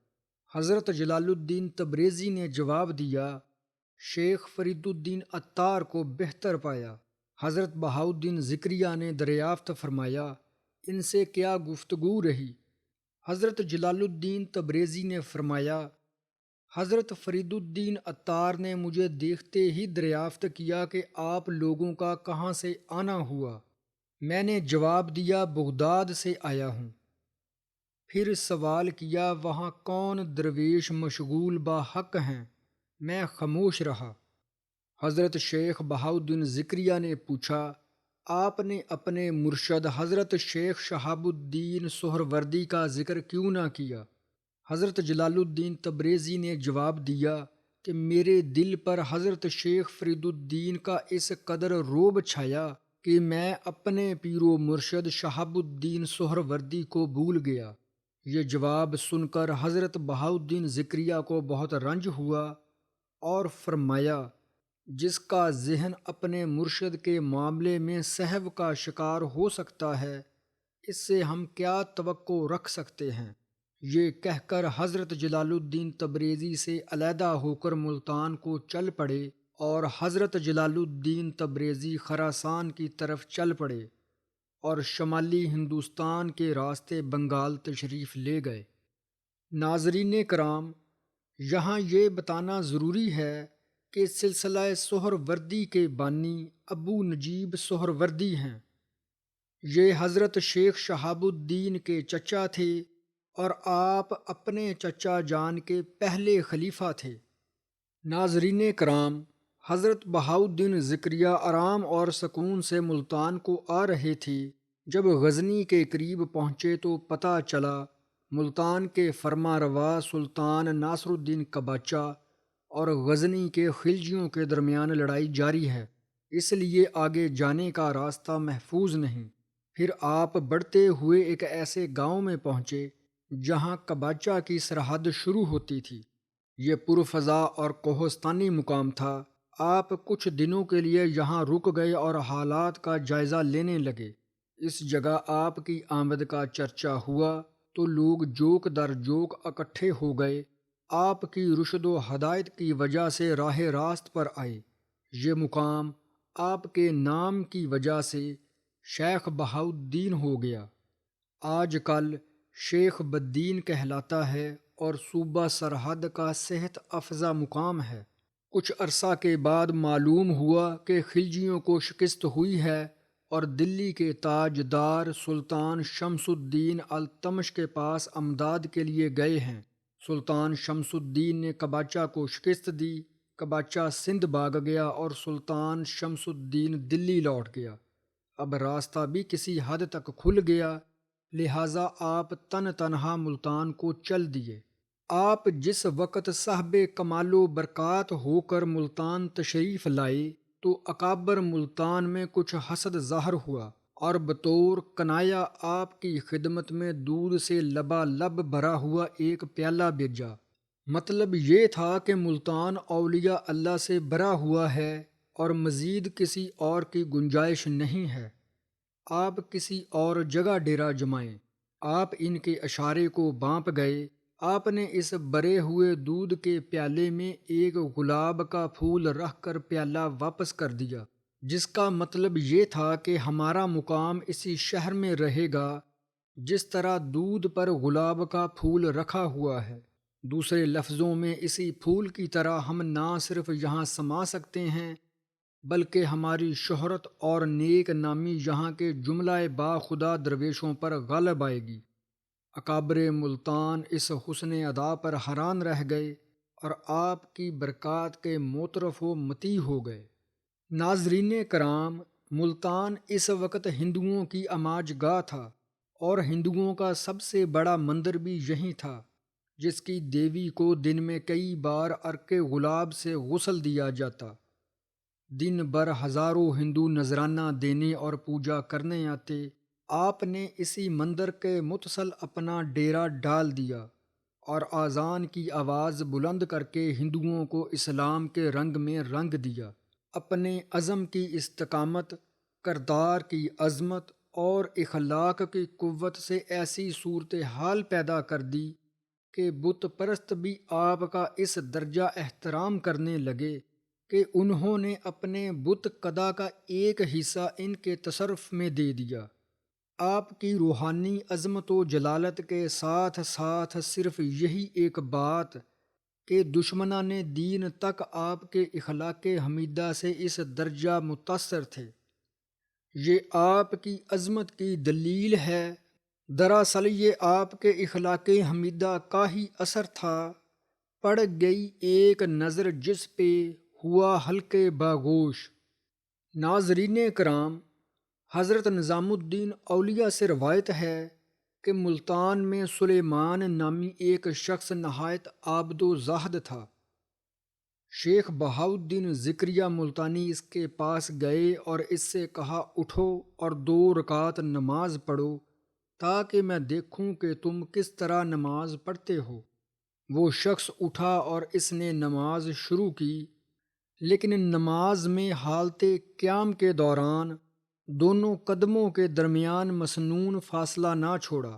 حضرت جلال الدین تبریزی نے جواب دیا، شیخ فرید الدین عطار کو بہتر پایا۔ حضرت بہاؤالدین ذکریہ نے دریافت فرمایا، ان سے کیا گفتگو رہی؟ حضرت جلال الدین تبریزی نے فرمایا، حضرت فرید الدین عطار نے مجھے دیکھتے ہی دریافت کیا کہ آپ لوگوں کا کہاں سے آنا ہوا۔ میں نے جواب دیا، بغداد سے آیا ہوں۔ پھر سوال کیا، وہاں کون درویش مشغول با حق ہیں؟ میں خاموش رہا۔ حضرت شیخ بہاؤالدین ذکریہ نے پوچھا، آپ نے اپنے مرشد حضرت شیخ شہاب الدین سہروردی کا ذکر کیوں نہ کیا؟ حضرت جلال الدین تبریزی نے جواب دیا کہ میرے دل پر حضرت شیخ فرید الدین کا اس قدر رعب چھایا کہ میں اپنے پیر و مرشد شہاب الدین سہروردی کو بھول گیا۔ یہ جواب سن کر حضرت بہاؤالدین ذکریہ کو بہت رنج ہوا اور فرمایا، جس کا ذہن اپنے مرشد کے معاملے میں سہو کا شکار ہو سکتا ہے، اس سے ہم کیا توقع رکھ سکتے ہیں؟ یہ کہہ کر حضرت جلال الدین تبریزی سے علیحدہ ہو کر ملتان کو چل پڑے اور حضرت جلال الدین تبریزی خراسان کی طرف چل پڑے اور شمالی ہندوستان کے راستے بنگال تشریف لے گئے۔ ناظرین کرام، یہاں یہ بتانا ضروری ہے کہ سلسلہ سہروردی کے بانی ابو نجیب سہروردی ہیں۔ یہ حضرت شیخ شہاب الدین کے چچا تھے اور آپ اپنے چچا جان کے پہلے خلیفہ تھے۔ ناظرین کرام، حضرت بہاؤالدین ذکریہ آرام اور سکون سے ملتان کو آ رہے تھے۔ جب غزنی کے قریب پہنچے تو پتہ چلا ملتان کے فرما روا سلطان ناصر الدین قباچہ اور غزنی کے خلجیوں کے درمیان لڑائی جاری ہے، اس لیے آگے جانے کا راستہ محفوظ نہیں۔ پھر آپ بڑھتے ہوئے ایک ایسے گاؤں میں پہنچے جہاں کباچا کی سرحد شروع ہوتی تھی۔ یہ پرفضا اور کوہستانی مقام تھا۔ آپ کچھ دنوں کے لیے یہاں رک گئے اور حالات کا جائزہ لینے لگے۔ اس جگہ آپ کی آمد کا چرچا ہوا تو لوگ جوک در جوک اکٹھے ہو گئے۔ آپ کی رشد و ہدایت کی وجہ سے راہ راست پر آئے۔ یہ مقام آپ کے نام کی وجہ سے شیخ بہاؤالدین ہو گیا۔ آج کل شیخ بدین کہلاتا ہے اور صوبہ سرحد کا صحت افزا مقام ہے۔ کچھ عرصہ کے بعد معلوم ہوا کہ خلجیوں کو شکست ہوئی ہے اور دلی کے تاجدار سلطان شمس الدین التمش کے پاس امداد کے لیے گئے ہیں۔ سلطان شمس الدین نے کباچا کو شکست دی۔ کباچا سندھ بھاگ گیا اور سلطان شمس الدین دلی لوٹ گیا۔ اب راستہ بھی کسی حد تک کھل گیا، لہٰذا آپ تنہا ملتان کو چل دیے۔ آپ جس وقت صاحب کمال و برکات ہو کر ملتان تشریف لائے تو اکابر ملتان میں کچھ حسد ظاہر ہوا اور بطور کنایا آپ کی خدمت میں دودھ سے لبالب بھرا ہوا ایک پیالہ بھیجا۔ مطلب یہ تھا کہ ملتان اولیاء اللہ سے بھرا ہوا ہے اور مزید کسی اور کی گنجائش نہیں ہے۔ آپ کسی اور جگہ ڈیرا جمائیں۔ آپ ان کے اشارے کو بانپ گئے۔ آپ نے اس بھرے ہوئے دودھ کے پیالے میں ایک گلاب کا پھول رکھ کر پیالہ واپس کر دیا، جس کا مطلب یہ تھا کہ ہمارا مقام اسی شہر میں رہے گا جس طرح دودھ پر گلاب کا پھول رکھا ہوا ہے۔ دوسرے لفظوں میں اسی پھول کی طرح ہم نہ صرف یہاں سما سکتے ہیں بلکہ ہماری شہرت اور نیک نامی یہاں کے جملہ با خدا درویشوں پر غالب آئے گی۔ اکابر ملتان اس حسن ادا پر حیران رہ گئے اور آپ کی برکات کے معترف و مطیع ہو گئے۔ ناظرین کرام، ملتان اس وقت ہندوؤں کی اماج گاہ تھا اور ہندوؤں کا سب سے بڑا مندر بھی یہیں تھا، جس کی دیوی کو دن میں کئی بار عرق گلاب سے غسل دیا جاتا۔ دن بھر ہزاروں ہندو نذرانہ دینے اور پوجا کرنے آتے۔ آپ نے اسی مندر کے متصل اپنا ڈیرا ڈال دیا اور اذان کی آواز بلند کر کے ہندوؤں کو اسلام کے رنگ میں رنگ دیا۔ اپنے عزم کی استقامت، کردار کی عظمت اور اخلاق کی قوت سے ایسی صورتحال پیدا کر دی کہ بت پرست بھی آپ کا اس درجہ احترام کرنے لگے کہ انہوں نے اپنے بت قدا کا ایک حصہ ان کے تصرف میں دے دیا۔ آپ کی روحانی عظمت و جلالت کے ساتھ ساتھ صرف یہی ایک بات کہ دشمنان دین تک آپ کے اخلاق حمیدہ سے اس درجہ متاثر تھے، یہ آپ کی عظمت کی دلیل ہے۔ دراصل یہ آپ کے اخلاق حمیدہ کا ہی اثر تھا۔ پڑ گئی ایک نظر جس پہ ہوا حلقے باگوش۔ ناظرین کرام، حضرت نظام الدین اولیاء سے روایت ہے کہ ملتان میں سلیمان نامی ایک شخص نہایت عابد و زاہد تھا۔ شیخ بہاؤالدین ذکریہ ملتانی اس کے پاس گئے اور اس سے کہا، اٹھو اور 2 رکعت نماز پڑھو تاکہ میں دیکھوں کہ تم کس طرح نماز پڑھتے ہو۔ وہ شخص اٹھا اور اس نے نماز شروع کی، لیکن نماز میں حالت قیام کے دوران دونوں قدموں کے درمیان مسنون فاصلہ نہ چھوڑا۔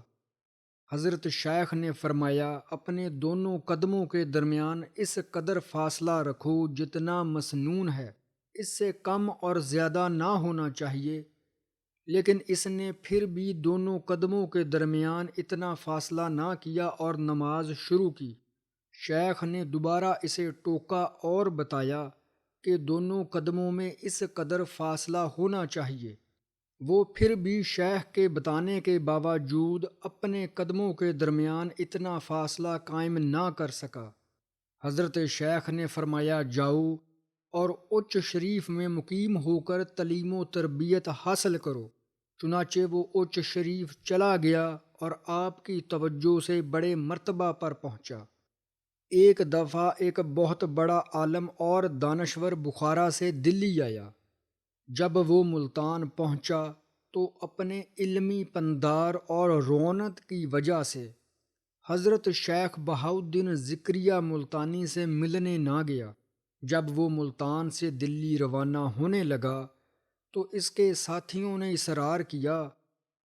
حضرت شیخ نے فرمایا، اپنے دونوں قدموں کے درمیان اس قدر فاصلہ رکھو جتنا مسنون ہے، اس سے کم اور زیادہ نہ ہونا چاہیے۔ لیکن اس نے پھر بھی دونوں قدموں کے درمیان اتنا فاصلہ نہ کیا اور نماز شروع کی۔ شیخ نے دوبارہ اسے ٹوکا اور بتایا کہ دونوں قدموں میں اس قدر فاصلہ ہونا چاہیے۔ وہ پھر بھی شیخ کے بتانے کے باوجود اپنے قدموں کے درمیان اتنا فاصلہ قائم نہ کر سکا۔ حضرت شیخ نے فرمایا، جاؤ اور اچ شریف میں مقیم ہو کر تعلیم و تربیت حاصل کرو۔ چنانچہ وہ اچ شریف چلا گیا اور آپ کی توجہ سے بڑے مرتبہ پر پہنچا۔ ایک دفعہ ایک بہت بڑا عالم اور دانشور بخارا سے دلی آیا۔ جب وہ ملتان پہنچا تو اپنے علمی پندار اور رونق کی وجہ سے حضرت شیخ بہاؤالدین ذکریہ ملتانی سے ملنے نہ گیا۔ جب وہ ملتان سے دلی روانہ ہونے لگا تو اس کے ساتھیوں نے اصرار کیا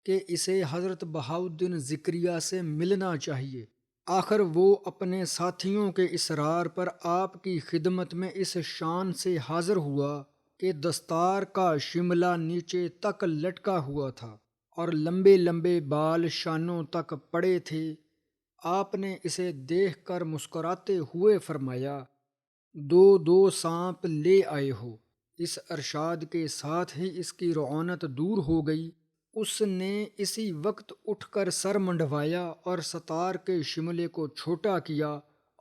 کہ اسے حضرت بہاؤالدین ذکریہ سے ملنا چاہیے۔ آخر وہ اپنے ساتھیوں کے اصرار پر آپ کی خدمت میں اس شان سے حاضر ہوا کہ دستار کا شملہ نیچے تک لٹکا ہوا تھا اور لمبے لمبے بال شانوں تک پڑے تھے۔ آپ نے اسے دیکھ کر مسکراتے ہوئے فرمایا، دو دو سانپ لے آئے ہو۔ اس ارشاد کے ساتھ ہی اس کی رعونت دور ہو گئی۔ اس نے اسی وقت اٹھ کر سر منڈوایا اور ستار کے شملے کو چھوٹا کیا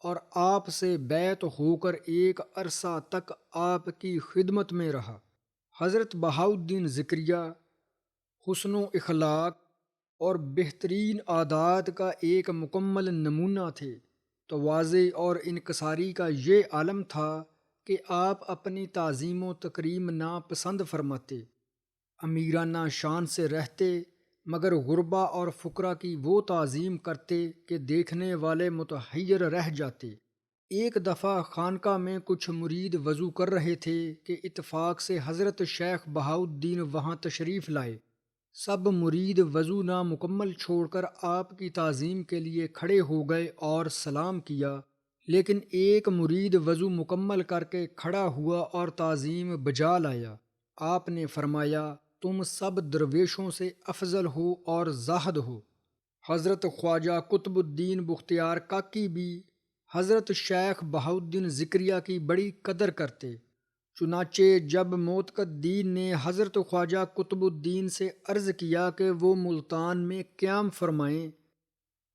اور آپ سے بیعت ہو کر ایک عرصہ تک آپ کی خدمت میں رہا۔ حضرت بہاؤالدین ذکریہ حسن و اخلاق اور بہترین عادات کا ایک مکمل نمونہ تھے۔ تواضع اور انکساری کا یہ عالم تھا کہ آپ اپنی تعظیم و تکریم ناپسند فرماتے، امیرانہ شان سے رہتے، مگر غربا اور فقراء کی وہ تعظیم کرتے کہ دیکھنے والے متحیر رہ جاتے۔ ایک دفعہ خانقاہ میں کچھ مرید وضو کر رہے تھے کہ اتفاق سے حضرت شیخ بہاؤالدین وہاں تشریف لائے۔ سب مرید وضو نامکمل چھوڑ کر آپ کی تعظیم کے لیے کھڑے ہو گئے اور سلام کیا، لیکن ایک مرید وضو مکمل کر کے کھڑا ہوا اور تعظیم بجا لایا۔ آپ نے فرمایا، تم سب درویشوں سے افضل ہو اور زاہد ہو۔ حضرت خواجہ قطب الدین بختیار کاکی بھی حضرت شیخ بہاؤالدین ذکریہ کی بڑی قدر کرتے۔ چنانچہ جب معتقدین نے حضرت خواجہ قطب الدین سے عرض کیا کہ وہ ملتان میں قیام فرمائیں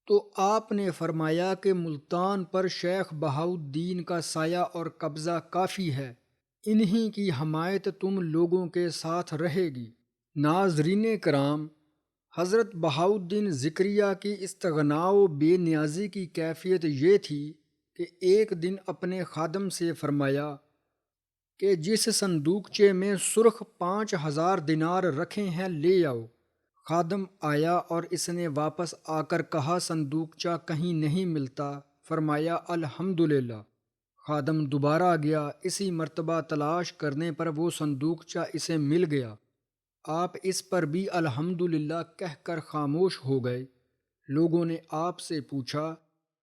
تو آپ نے فرمایا کہ ملتان پر شیخ بہاؤالدین کا سایہ اور قبضہ کافی ہے، انہی کی حمایت تم لوگوں کے ساتھ رہے گی۔ ناظرین کرام، حضرت بہاؤالدین ذکریہ کی استغنا و بے نیازی کی کیفیت یہ تھی کہ ایک دن اپنے خادم سے فرمایا کہ جس صندوقچے میں سرخ 5000 دینار رکھے ہیں لے آؤ۔ خادم آیا اور اس نے واپس آ کر کہا، صندوقچہ کہیں نہیں ملتا۔ فرمایا، الحمدللہ۔ خادم دوبارہ گیا، اسی مرتبہ تلاش کرنے پر وہ صندوقچہ اسے مل گیا۔ آپ اس پر بھی الحمدللہ کہہ کر خاموش ہو گئے۔ لوگوں نے آپ سے پوچھا،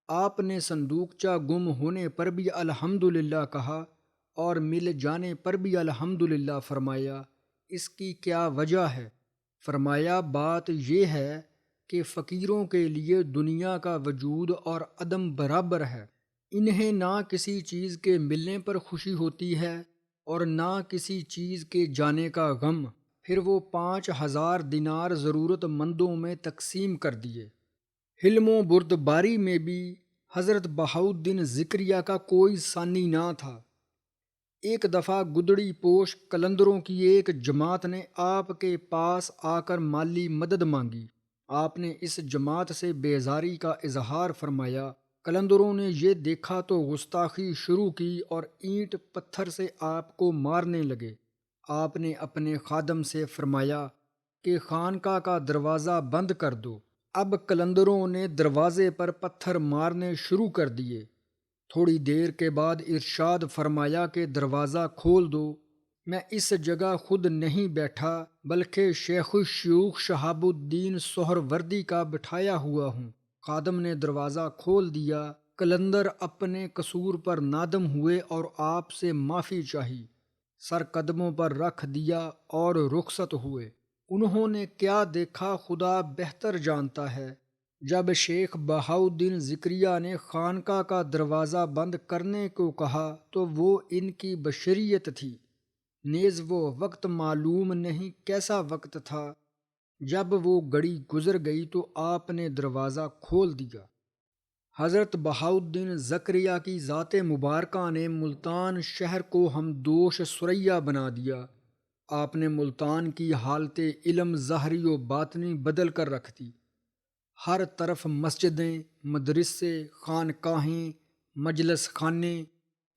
آپ نے صندوقچہ گم ہونے پر بھی الحمدللہ کہا اور مل جانے پر بھی الحمدللہ فرمایا، اس کی کیا وجہ ہے؟ فرمایا، بات یہ ہے کہ فقیروں کے لیے دنیا کا وجود اور عدم برابر ہے۔ انہیں نہ کسی چیز کے ملنے پر خوشی ہوتی ہے اور نہ کسی چیز کے جانے کا غم۔ پھر وہ 5000 دینار ضرورت مندوں میں تقسیم کر دیے۔ حلم و بردباری میں بھی حضرت بہاؤالدین ذکریہ کا کوئی ثانی نہ تھا۔ ایک دفعہ گدڑی پوش قلندروں کی ایک جماعت نے آپ کے پاس آ کر مالی مدد مانگی۔ آپ نے اس جماعت سے بیزاری کا اظہار فرمایا۔ قلندروں نے یہ دیکھا تو گستاخی شروع کی اور اینٹ پتھر سے آپ کو مارنے لگے۔ آپ نے اپنے خادم سے فرمایا کہ خانقاہ کا دروازہ بند کر دو۔ اب قلندروں نے دروازے پر پتھر مارنے شروع کر دیے۔ تھوڑی دیر کے بعد ارشاد فرمایا کہ دروازہ کھول دو۔ میں اس جگہ خود نہیں بیٹھا بلکہ شیخ الشیوخ شہاب الدین سہروردی کا بٹھایا ہوا ہوں۔ خادم نے دروازہ کھول دیا۔ قلندر اپنے قصور پر نادم ہوئے اور آپ سے معافی چاہی، سر قدموں پر رکھ دیا اور رخصت ہوئے۔ انہوں نے کیا دیکھا خدا بہتر جانتا ہے۔ جب شیخ بہاؤالدین ذکریہ نے خانقاہ کا دروازہ بند کرنے کو کہا تو وہ ان کی بشریت تھی، نیز وہ وقت معلوم نہیں کیسا وقت تھا۔ جب وہ گھڑی گزر گئی تو آپ نے دروازہ کھول دیا۔ حضرت بہاؤالدین ذکریہ کی ذات مبارکہ نے ملتان شہر کو ہمدوش ثریا بنا دیا۔ آپ نے ملتان کی حالت علم ظاہری و باطنی بدل کر رکھ دی۔ ہر طرف مسجدیں، مدرسے، خانقاہیں، مجلس خانے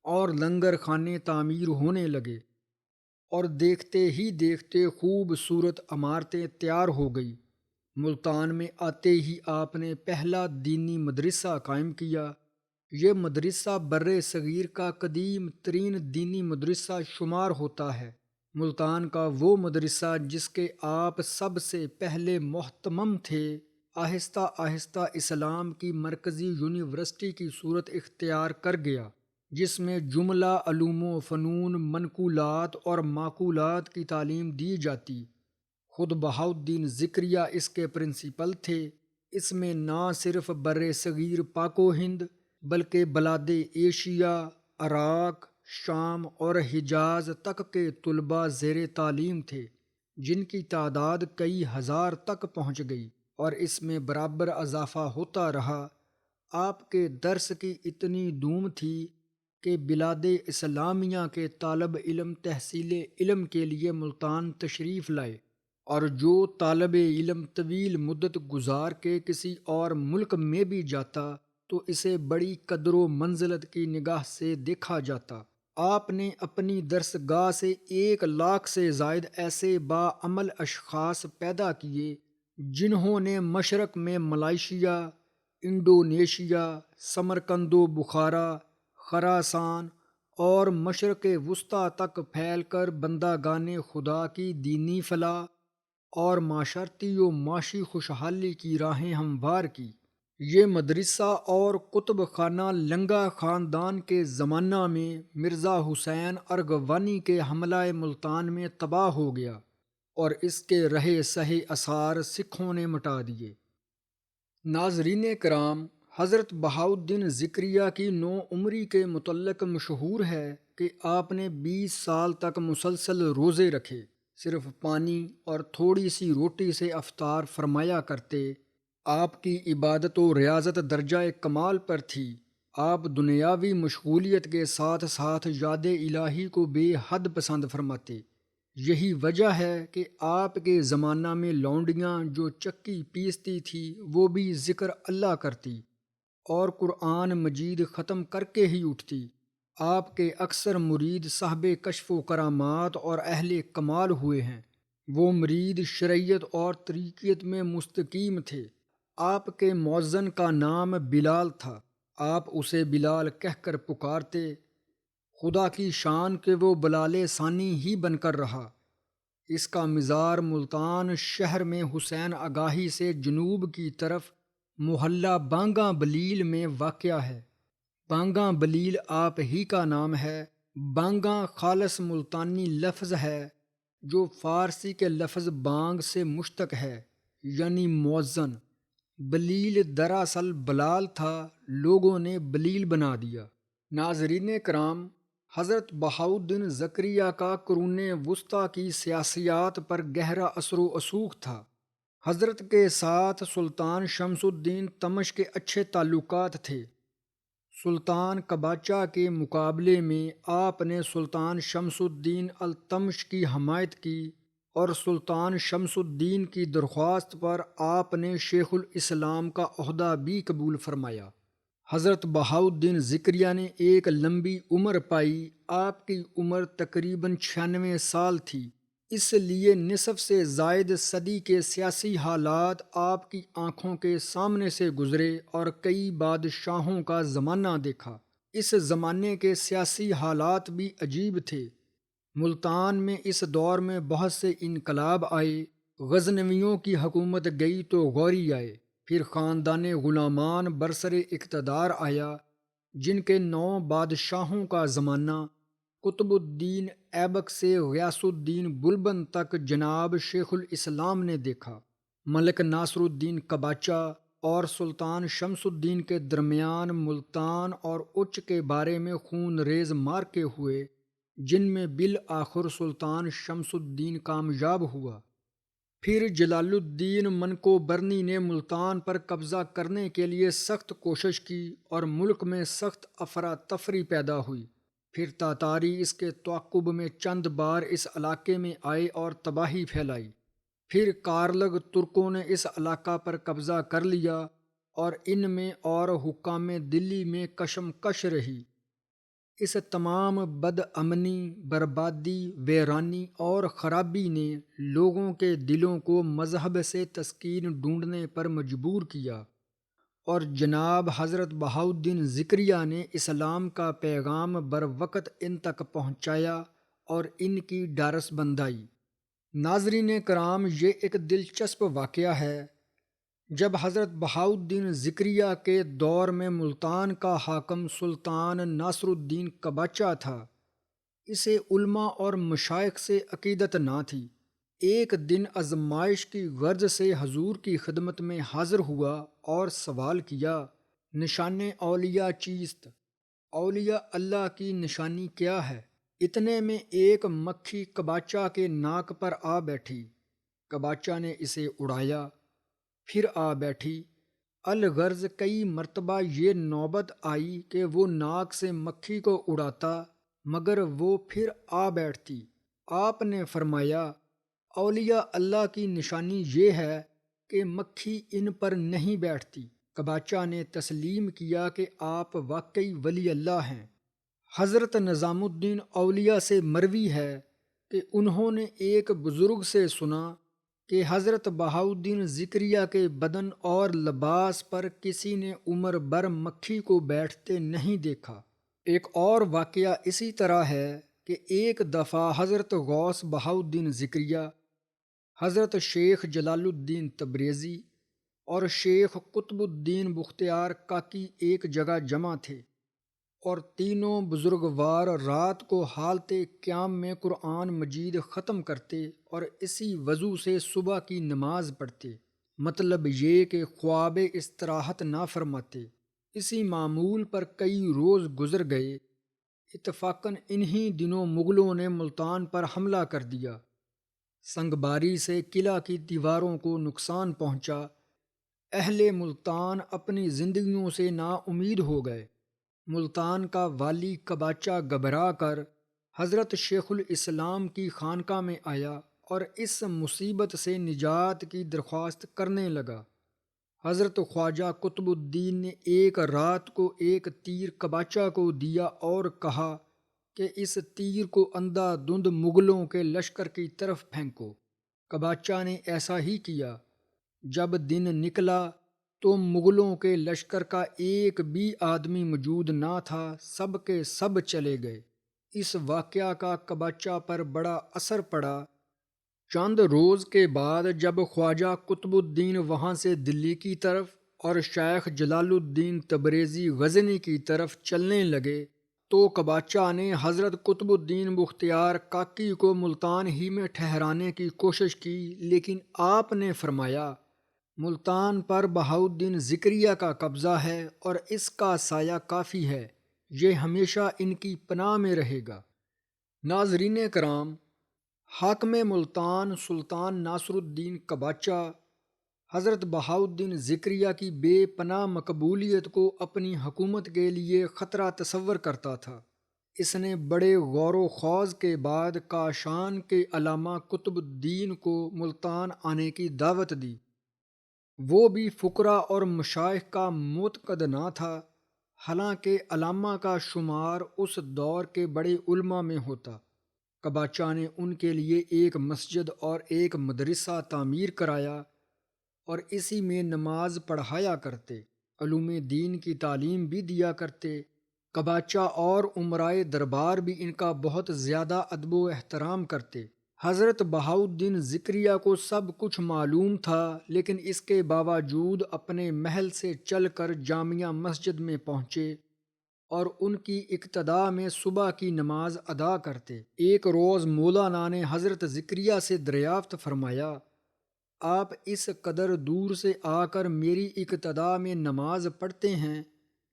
اور لنگر خانے تعمیر ہونے لگے اور دیکھتے ہی دیکھتے خوبصورت عمارتیں تیار ہو گئی۔ ملتان میں آتے ہی آپ نے پہلا دینی مدرسہ قائم کیا۔ یہ مدرسہ بر صغیر کا قدیم ترین دینی مدرسہ شمار ہوتا ہے۔ ملتان کا وہ مدرسہ جس کے آپ سب سے پہلے مہتمم تھے، آہستہ آہستہ اسلام کی مرکزی یونیورسٹی کی صورت اختیار کر گیا، جس میں جملہ علوم و فنون، منقولات اور معقولات کی تعلیم دی جاتی۔ خود بہاؤالدین زکریا اس کے پرنسپل تھے۔ اس میں نہ صرف بر صغیر پاک و ہند بلکہ بلاد ایشیا، عراق، شام اور حجاز تک کے طلباء زیر تعلیم تھے، جن کی تعداد کئی ہزار تک پہنچ گئی، اور اس میں برابر اضافہ ہوتا رہا۔ آپ کے درس کی اتنی دھوم تھی کہ بلاد اسلامیہ کے طالب علم تحصیل علم کے لیے ملتان تشریف لائے، اور جو طالب علم طویل مدت گزار کے کسی اور ملک میں بھی جاتا تو اسے بڑی قدر و منزلت کی نگاہ سے دیکھا جاتا۔ آپ نے اپنی درس گاہ سے 1,00,000 سے زائد ایسے باعمل اشخاص پیدا کیے جنہوں نے مشرق میں ملائیشیا، انڈونیشیا، سمرقند و بخارا، خراسان اور مشرق وسطیٰ تک پھیل کر بندگان خدا کی دینی فلاح اور معاشرتی و معاشی خوشحالی کی راہیں ہموار کی۔ یہ مدرسہ اور کتب خانہ لنگا خاندان کے زمانہ میں مرزا حسین ارغوانی کے حملہ ملتان میں تباہ ہو گیا، اور اس کے رہے سہے آثار سکھوں نے مٹا دیے۔ ناظرین کرام، حضرت بہاؤالدین زکریا کی نوعمری کے متعلق مشہور ہے کہ آپ نے 20 سال تک مسلسل روزے رکھے، صرف پانی اور تھوڑی سی روٹی سے افطار فرمایا کرتے۔ آپ کی عبادت و ریاضت درجہ کمال پر تھی۔ آپ دنیاوی مشغولیت کے ساتھ ساتھ یاد الہی کو بے حد پسند فرماتے۔ یہی وجہ ہے کہ آپ کے زمانہ میں لونڈیاں جو چکی پیستی تھی وہ بھی ذکر اللہ کرتی اور قرآن مجید ختم کر کے ہی اٹھتی۔ آپ کے اکثر مرید صاحب کشف و کرامات اور اہل کمال ہوئے ہیں۔ وہ مرید شریعت اور طریقت میں مستقیم تھے۔ آپ کے مؤذن کا نام بلال تھا۔ آپ اسے بلال کہہ کر پکارتے۔ خدا کی شان کہ وہ بلال ثانی ہی بن کر رہا۔ اس کا مزار ملتان شہر میں حسین آگاہی سے جنوب کی طرف محلہ بانگاں بلیل میں واقع ہے۔ بانگاں بلیل آپ ہی کا نام ہے۔ بانگاں خالص ملتانی لفظ ہے جو فارسی کے لفظ بانگ سے مشتق ہے، یعنی مؤذن۔ بلیل دراصل بلال تھا، لوگوں نے بلیل بنا دیا۔ ناظرین کرام، حضرت بہاؤالدین زکریا کا قرون وسطیٰ کی سیاسیات پر گہرا اثر و رسوخ تھا۔ حضرت کے ساتھ سلطان شمس الدین تمش کے اچھے تعلقات تھے۔ سلطان قباچہ کے مقابلے میں آپ نے سلطان شمس الدین التمش کی حمایت کی، اور سلطان شمس الدین کی درخواست پر آپ نے شیخ الاسلام کا عہدہ بھی قبول فرمایا۔ حضرت بہاؤالدین زکریا نے ایک لمبی عمر پائی۔ آپ کی عمر تقریباً 96 سال تھی، اس لیے نصف سے زائد صدی کے سیاسی حالات آپ کی آنکھوں کے سامنے سے گزرے اور کئی بادشاہوں کا زمانہ دیکھا۔ اس زمانے کے سیاسی حالات بھی عجیب تھے۔ ملتان میں اس دور میں بہت سے انقلاب آئے۔ غزنویوں کی حکومت گئی تو غوری آئے، پھر خاندان غلامان برسر اقتدار آیا، جن کے 9 بادشاہوں کا زمانہ قطب الدین ایبک سے غیاث الدین بلبن تک جناب شیخ الاسلام نے دیکھا۔ ملک ناصر الدین قباچہ اور سلطان شمس الدین کے درمیان ملتان اور اچ کے بارے میں خون ریز مارکے ہوئے، جن میں بالآخر سلطان شمس الدین کامیاب ہوا۔ پھر جلال الدین منکوبرنی نے ملتان پر قبضہ کرنے کے لیے سخت کوشش کی اور ملک میں سخت افراتفری پیدا ہوئی۔ پھر تاتاری اس کے تعاقب میں چند بار اس علاقے میں آئے اور تباہی پھیلائی۔ پھر کارلگ ترکوں نے اس علاقہ پر قبضہ کر لیا، اور ان میں اور حکام دلی میں کشمکش رہی۔ اس تمام بد امنی، بربادی، ویرانی اور خرابی نے لوگوں کے دلوں کو مذہب سے تسکین ڈھونڈنے پر مجبور کیا، اور جناب حضرت بہاؤالدین ذکریہ نے اسلام کا پیغام بروقت ان تک پہنچایا اور ان کی ڈارس بندائی۔ ناظرین کرام، یہ ایک دلچسپ واقعہ ہے۔ جب حضرت بہاؤالدین ذکریہ کے دور میں ملتان کا حاکم سلطان ناصر الدین قباچہ تھا، اسے علماء اور مشائخ سے عقیدت نہ تھی۔ ایک دن آزمائش کی غرض سے حضور کی خدمت میں حاضر ہوا اور سوال کیا، نشان اولیاء چیست؟ اولیاء اللہ کی نشانی کیا ہے؟ اتنے میں ایک مکھی قباچہ کے ناک پر آ بیٹھی۔ قباچہ نے اسے اڑایا، پھر آ بیٹھی۔ الغرض کئی مرتبہ یہ نوبت آئی کہ وہ ناک سے مکھی کو اڑاتا، مگر وہ پھر آ بیٹھتی۔ آپ نے فرمایا، اولیاء اللہ کی نشانی یہ ہے کہ مکھی ان پر نہیں بیٹھتی۔ قباچہ نے تسلیم کیا کہ آپ واقعی ولی اللہ ہیں۔ حضرت نظام الدین اولیاء سے مروی ہے کہ انہوں نے ایک بزرگ سے سنا کہ حضرت بہاؤالدین ذکریہ کے بدن اور لباس پر کسی نے عمر بھر مکھی کو بیٹھتے نہیں دیکھا۔ ایک اور واقعہ اسی طرح ہے کہ ایک دفعہ حضرت غوث بہاؤالدین ذکریہ، حضرت شیخ جلال الدین تبریزی اور شیخ قطب الدین بختیار کاکی ایک جگہ جمع تھے، اور تینوں بزرگوار رات کو حالت قیام میں قرآن مجید ختم کرتے اور اسی وضو سے صبح کی نماز پڑھتے۔ مطلب یہ کہ خواب استراحت نہ فرماتے۔ اسی معمول پر کئی روز گزر گئے۔ اتفاقاً انہی دنوں مغلوں نے ملتان پر حملہ کر دیا۔ سنگ باری سے قلعہ کی دیواروں کو نقصان پہنچا۔ اہل ملتان اپنی زندگیوں سے نا امید ہو گئے۔ ملتان کا والی قباچہ گھبرا کر حضرت شیخ الاسلام کی خانقاہ میں آیا اور اس مصیبت سے نجات کی درخواست کرنے لگا۔ حضرت خواجہ قطب الدین نے ایک رات کو ایک تیر قباچہ کو دیا اور کہا کہ اس تیر کو اندھا دھند مغلوں کے لشکر کی طرف پھینکو۔ قباچہ نے ایسا ہی کیا۔ جب دن نکلا تو مغلوں کے لشکر کا ایک بھی آدمی موجود نہ تھا، سب کے سب چلے گئے۔ اس واقعہ کا قباچہ پر بڑا اثر پڑا۔ چند روز کے بعد جب خواجہ قطب الدین وہاں سے دلی کی طرف اور شیخ جلال الدین تبریزی غزنی کی طرف چلنے لگے تو قباچہ نے حضرت قطب الدین بختیار کاکی کو ملتان ہی میں ٹھہرانے کی کوشش کی، لیکن آپ نے فرمایا، ملتان پر بہاؤالدین ذکریہ کا قبضہ ہے اور اس کا سایہ کافی ہے، یہ ہمیشہ ان کی پناہ میں رہے گا۔ ناظرین کرام، حاکم ملتان سلطان ناصر الدین قباچہ حضرت بہاؤالدین ذکریہ کی بے پناہ مقبولیت کو اپنی حکومت کے لیے خطرہ تصور کرتا تھا۔ اس نے بڑے غور و خوض کے بعد کاشان کے علامہ قطب الدین کو ملتان آنے کی دعوت دی۔ وہ بھی فقراء اور مشائخ کا معتقد نہ تھا، حالانکہ علامہ کا شمار اس دور کے بڑے علماء میں ہوتا۔ قباچہ نے ان کے لیے ایک مسجد اور ایک مدرسہ تعمیر کرایا اور اسی میں نماز پڑھایا کرتے، علوم دین کی تعلیم بھی دیا کرتے۔ قباچہ اور امرائے دربار بھی ان کا بہت زیادہ ادب و احترام کرتے۔ حضرت بہاؤالدین ذکریہ کو سب کچھ معلوم تھا، لیکن اس کے باوجود اپنے محل سے چل کر جامعہ مسجد میں پہنچے اور ان کی اقتداء میں صبح کی نماز ادا کرتے۔ ایک روز مولانا نے حضرت ذکریہ سے دریافت فرمایا، آپ اس قدر دور سے آ کر میری اقتداء میں نماز پڑھتے ہیں،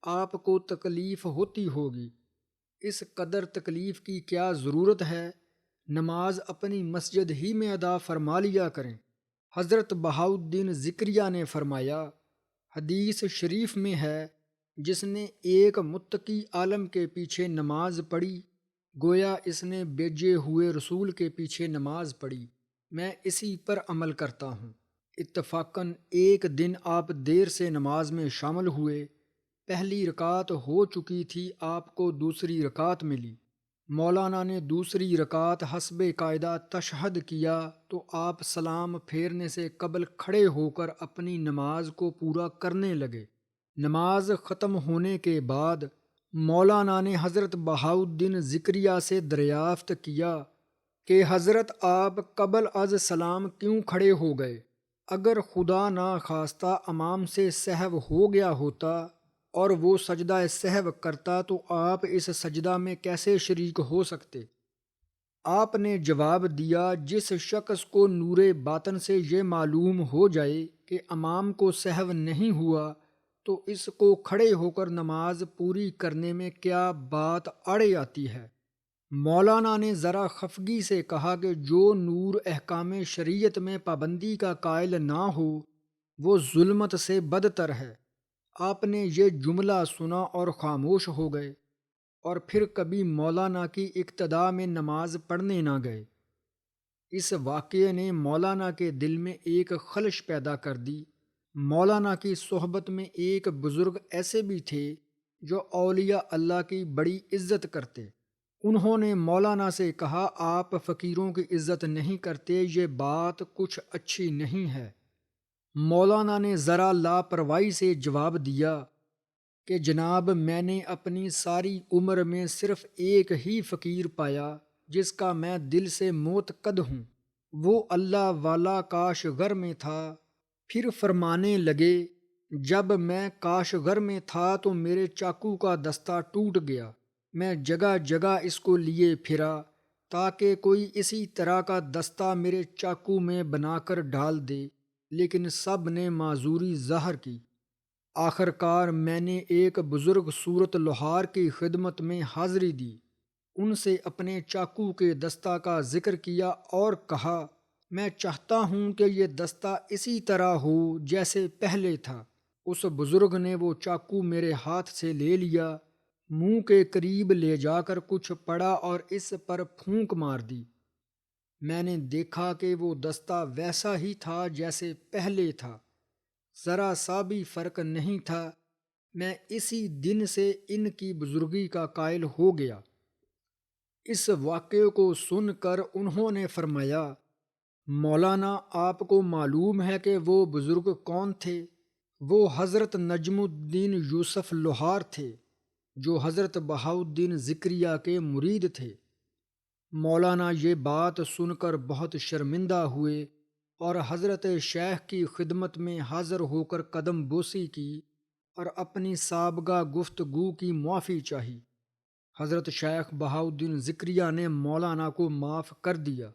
آپ کو تکلیف ہوتی ہوگی۔ اس قدر تکلیف کی کیا ضرورت ہے؟ نماز اپنی مسجد ہی میں ادا فرما لیا کریں۔ حضرت بہاؤالدین ذکریہ نے فرمایا، حدیث شریف میں ہے، جس نے ایک متقی عالم کے پیچھے نماز پڑھی، گویا اس نے بھیجے ہوئے رسول کے پیچھے نماز پڑھی۔ میں اسی پر عمل کرتا ہوں۔ اتفاقاً ایک دن آپ دیر سے نماز میں شامل ہوئے۔ پہلی رکعت ہو چکی تھی، آپ کو دوسری رکعت ملی۔ مولانا نے دوسری رکعت حسب قاعدہ تشہد کیا تو آپ سلام پھیرنے سے قبل کھڑے ہو کر اپنی نماز کو پورا کرنے لگے۔ نماز ختم ہونے کے بعد مولانا نے حضرت بہاؤالدین ذکریہ سے دریافت کیا کہ حضرت آپ قبل از سلام کیوں کھڑے ہو گئے؟ اگر خدا نخواستہ امام سے سہو ہو گیا ہوتا اور وہ سجدہ سہو کرتا تو آپ اس سجدہ میں کیسے شریک ہو سکتے؟ آپ نے جواب دیا، جس شخص کو نور باطن سے یہ معلوم ہو جائے کہ امام کو سہو نہیں ہوا تو اس کو کھڑے ہو کر نماز پوری کرنے میں کیا بات اڑے آتی ہے؟ مولانا نے ذرا خفگی سے کہا کہ جو نور احکام شریعت میں پابندی کا قائل نہ ہو وہ ظلمت سے بدتر ہے۔ آپ نے یہ جملہ سنا اور خاموش ہو گئے اور پھر کبھی مولانا کی اقتداء میں نماز پڑھنے نہ گئے۔ اس واقعے نے مولانا کے دل میں ایک خلش پیدا کر دی۔ مولانا کی صحبت میں ایک بزرگ ایسے بھی تھے جو اولیاء اللہ کی بڑی عزت کرتے۔ انہوں نے مولانا سے کہا، آپ فقیروں کی عزت نہیں کرتے، یہ بات کچھ اچھی نہیں ہے۔ مولانا نے ذرا لاپرواہی سے جواب دیا کہ جناب، میں نے اپنی ساری عمر میں صرف ایک ہی فقیر پایا جس کا میں دل سے معتقد ہوں، وہ اللہ والا کاش گھر میں تھا۔ پھر فرمانے لگے، جب میں کاش گھر میں تھا تو میرے چاقو کا دستہ ٹوٹ گیا، میں جگہ جگہ اس کو لیے پھرا تاکہ کوئی اسی طرح کا دستہ میرے چاقو میں بنا کر ڈال دے، لیکن سب نے معذوری ظاہر کی۔ آخر کار میں نے ایک بزرگ صورت لوہار کی خدمت میں حاضری دی، ان سے اپنے چاقو کے دستہ کا ذکر کیا اور کہا، میں چاہتا ہوں کہ یہ دستہ اسی طرح ہو جیسے پہلے تھا۔ اس بزرگ نے وہ چاقو میرے ہاتھ سے لے لیا، منہ کے قریب لے جا کر کچھ پڑا اور اس پر پھونک مار دی۔ میں نے دیکھا کہ وہ دستہ ویسا ہی تھا جیسے پہلے تھا، ذرا سا بھی فرق نہیں تھا۔ میں اسی دن سے ان کی بزرگی کا قائل ہو گیا۔ اس واقعے کو سن کر انہوں نے فرمایا، مولانا، آپ کو معلوم ہے کہ وہ بزرگ کون تھے؟ وہ حضرت نجم الدین یوسف لوہار تھے جو حضرت بہاؤالدین ذکریہ کے مرید تھے۔ مولانا یہ بات سن کر بہت شرمندہ ہوئے اور حضرت شیخ کی خدمت میں حاضر ہو کر قدم بوسی کی اور اپنی سابقہ گفتگو کی معافی چاہی۔ حضرت شیخ بہاؤالدین ذکریہ نے مولانا کو معاف کر دیا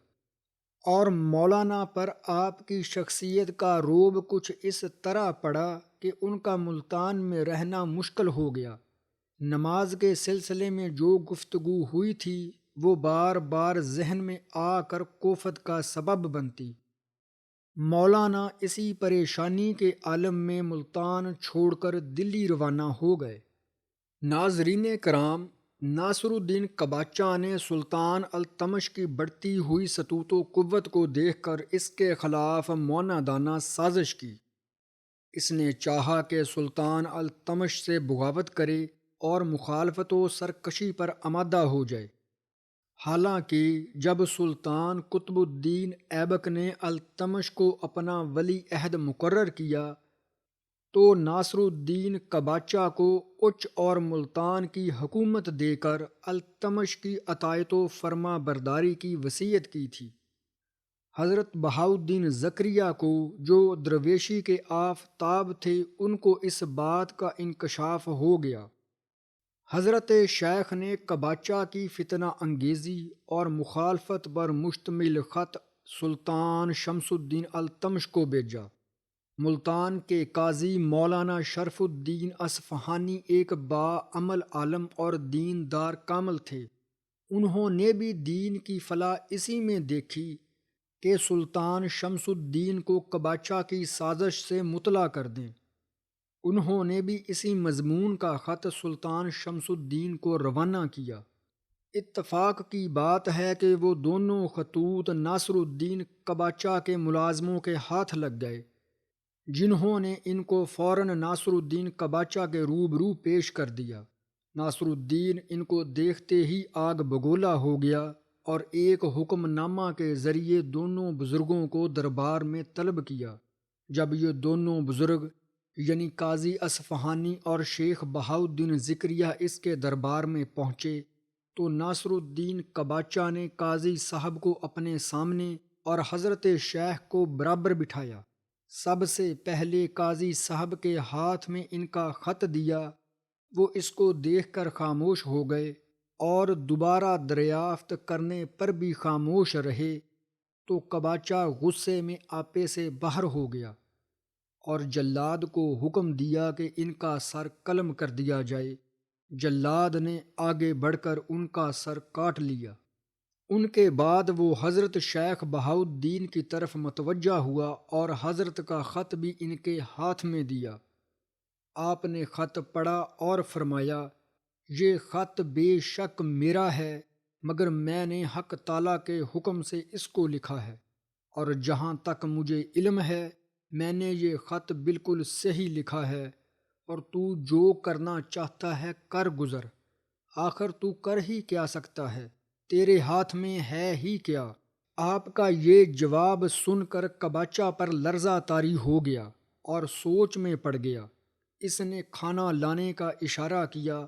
اور مولانا پر آپ کی شخصیت کا رعب کچھ اس طرح پڑا کہ ان کا ملتان میں رہنا مشکل ہو گیا۔ نماز کے سلسلے میں جو گفتگو ہوئی تھی وہ بار بار ذہن میں آ کر کوفت کا سبب بنتی۔ مولانا اسی پریشانی کے عالم میں ملتان چھوڑ کر دلی روانہ ہو گئے۔ ناظرین کرام، ناصر الدین قباچہ نے سلطان التمش کی بڑھتی ہوئی سطوت و قوت کو دیکھ کر اس کے خلاف موانادانہ سازش کی۔ اس نے چاہا کہ سلطان التمش سے بغاوت کرے اور مخالفت و سرکشی پر آمادہ ہو جائے۔ حالانکہ جب سلطان قطب الدین ایبک نے التمش کو اپنا ولی عہد مقرر کیا تو ناصر الدین قباچہ کو اچ اور ملتان کی حکومت دے کر التمش کی اطاعت و فرما برداری کی وصیت کی تھی۔ حضرت بہاؤالدین ذکریہ کو جو درویشی کے آفتاب تھے، ان کو اس بات کا انکشاف ہو گیا۔ حضرت شیخ نے قباچہ کی فتنہ انگیزی اور مخالفت پر مشتمل خط سلطان شمس الدین التمش کو بھیجا۔ ملتان کے قاضی مولانا شرف الدین اصفہانی ایک باعمل عالم اور دین دار کامل تھے۔ انہوں نے بھی دین کی فلاح اسی میں دیکھی کہ سلطان شمس الدین کو قباچہ کی سازش سے مطلع کر دیں۔ انہوں نے بھی اسی مضمون کا خط سلطان شمس الدین کو روانہ کیا۔ اتفاق کی بات ہے کہ وہ دونوں خطوط ناصر الدین قباچہ کے ملازموں کے ہاتھ لگ گئے، جنہوں نے ان کو فوراً ناصر الدین قباچہ کے روبرو پیش کر دیا۔ ناصر الدین ان کو دیکھتے ہی آگ بگولا ہو گیا اور ایک حکم نامہ کے ذریعے دونوں بزرگوں کو دربار میں طلب کیا۔ جب یہ دونوں بزرگ یعنی قاضی اصفہانی اور شیخ بہاؤالدین ذکریہ اس کے دربار میں پہنچے تو ناصر الدین قباچہ نے قاضی صاحب کو اپنے سامنے اور حضرت شیخ کو برابر بٹھایا۔ سب سے پہلے قاضی صاحب کے ہاتھ میں ان کا خط دیا، وہ اس کو دیکھ کر خاموش ہو گئے اور دوبارہ دریافت کرنے پر بھی خاموش رہے تو قباچہ غصے میں آپے سے باہر ہو گیا اور جلاد کو حکم دیا کہ ان کا سر قلم کر دیا جائے۔ جلاد نے آگے بڑھ کر ان کا سر کاٹ لیا۔ ان کے بعد وہ حضرت شیخ بہاؤالدین کی طرف متوجہ ہوا اور حضرت کا خط بھی ان کے ہاتھ میں دیا۔ آپ نے خط پڑھا اور فرمایا، یہ خط بے شک میرا ہے، مگر میں نے حق تعالیٰ کے حکم سے اس کو لکھا ہے، اور جہاں تک مجھے علم ہے میں نے یہ خط بالکل صحیح لکھا ہے، اور تو جو کرنا چاہتا ہے کر گزر، آخر تو کر ہی کیا سکتا ہے، تیرے ہاتھ میں ہے ہی کیا۔ آپ کا یہ جواب سن کر قباچہ پر لرزہ طاری ہو گیا اور سوچ میں پڑ گیا۔ اس نے کھانا لانے کا اشارہ کیا۔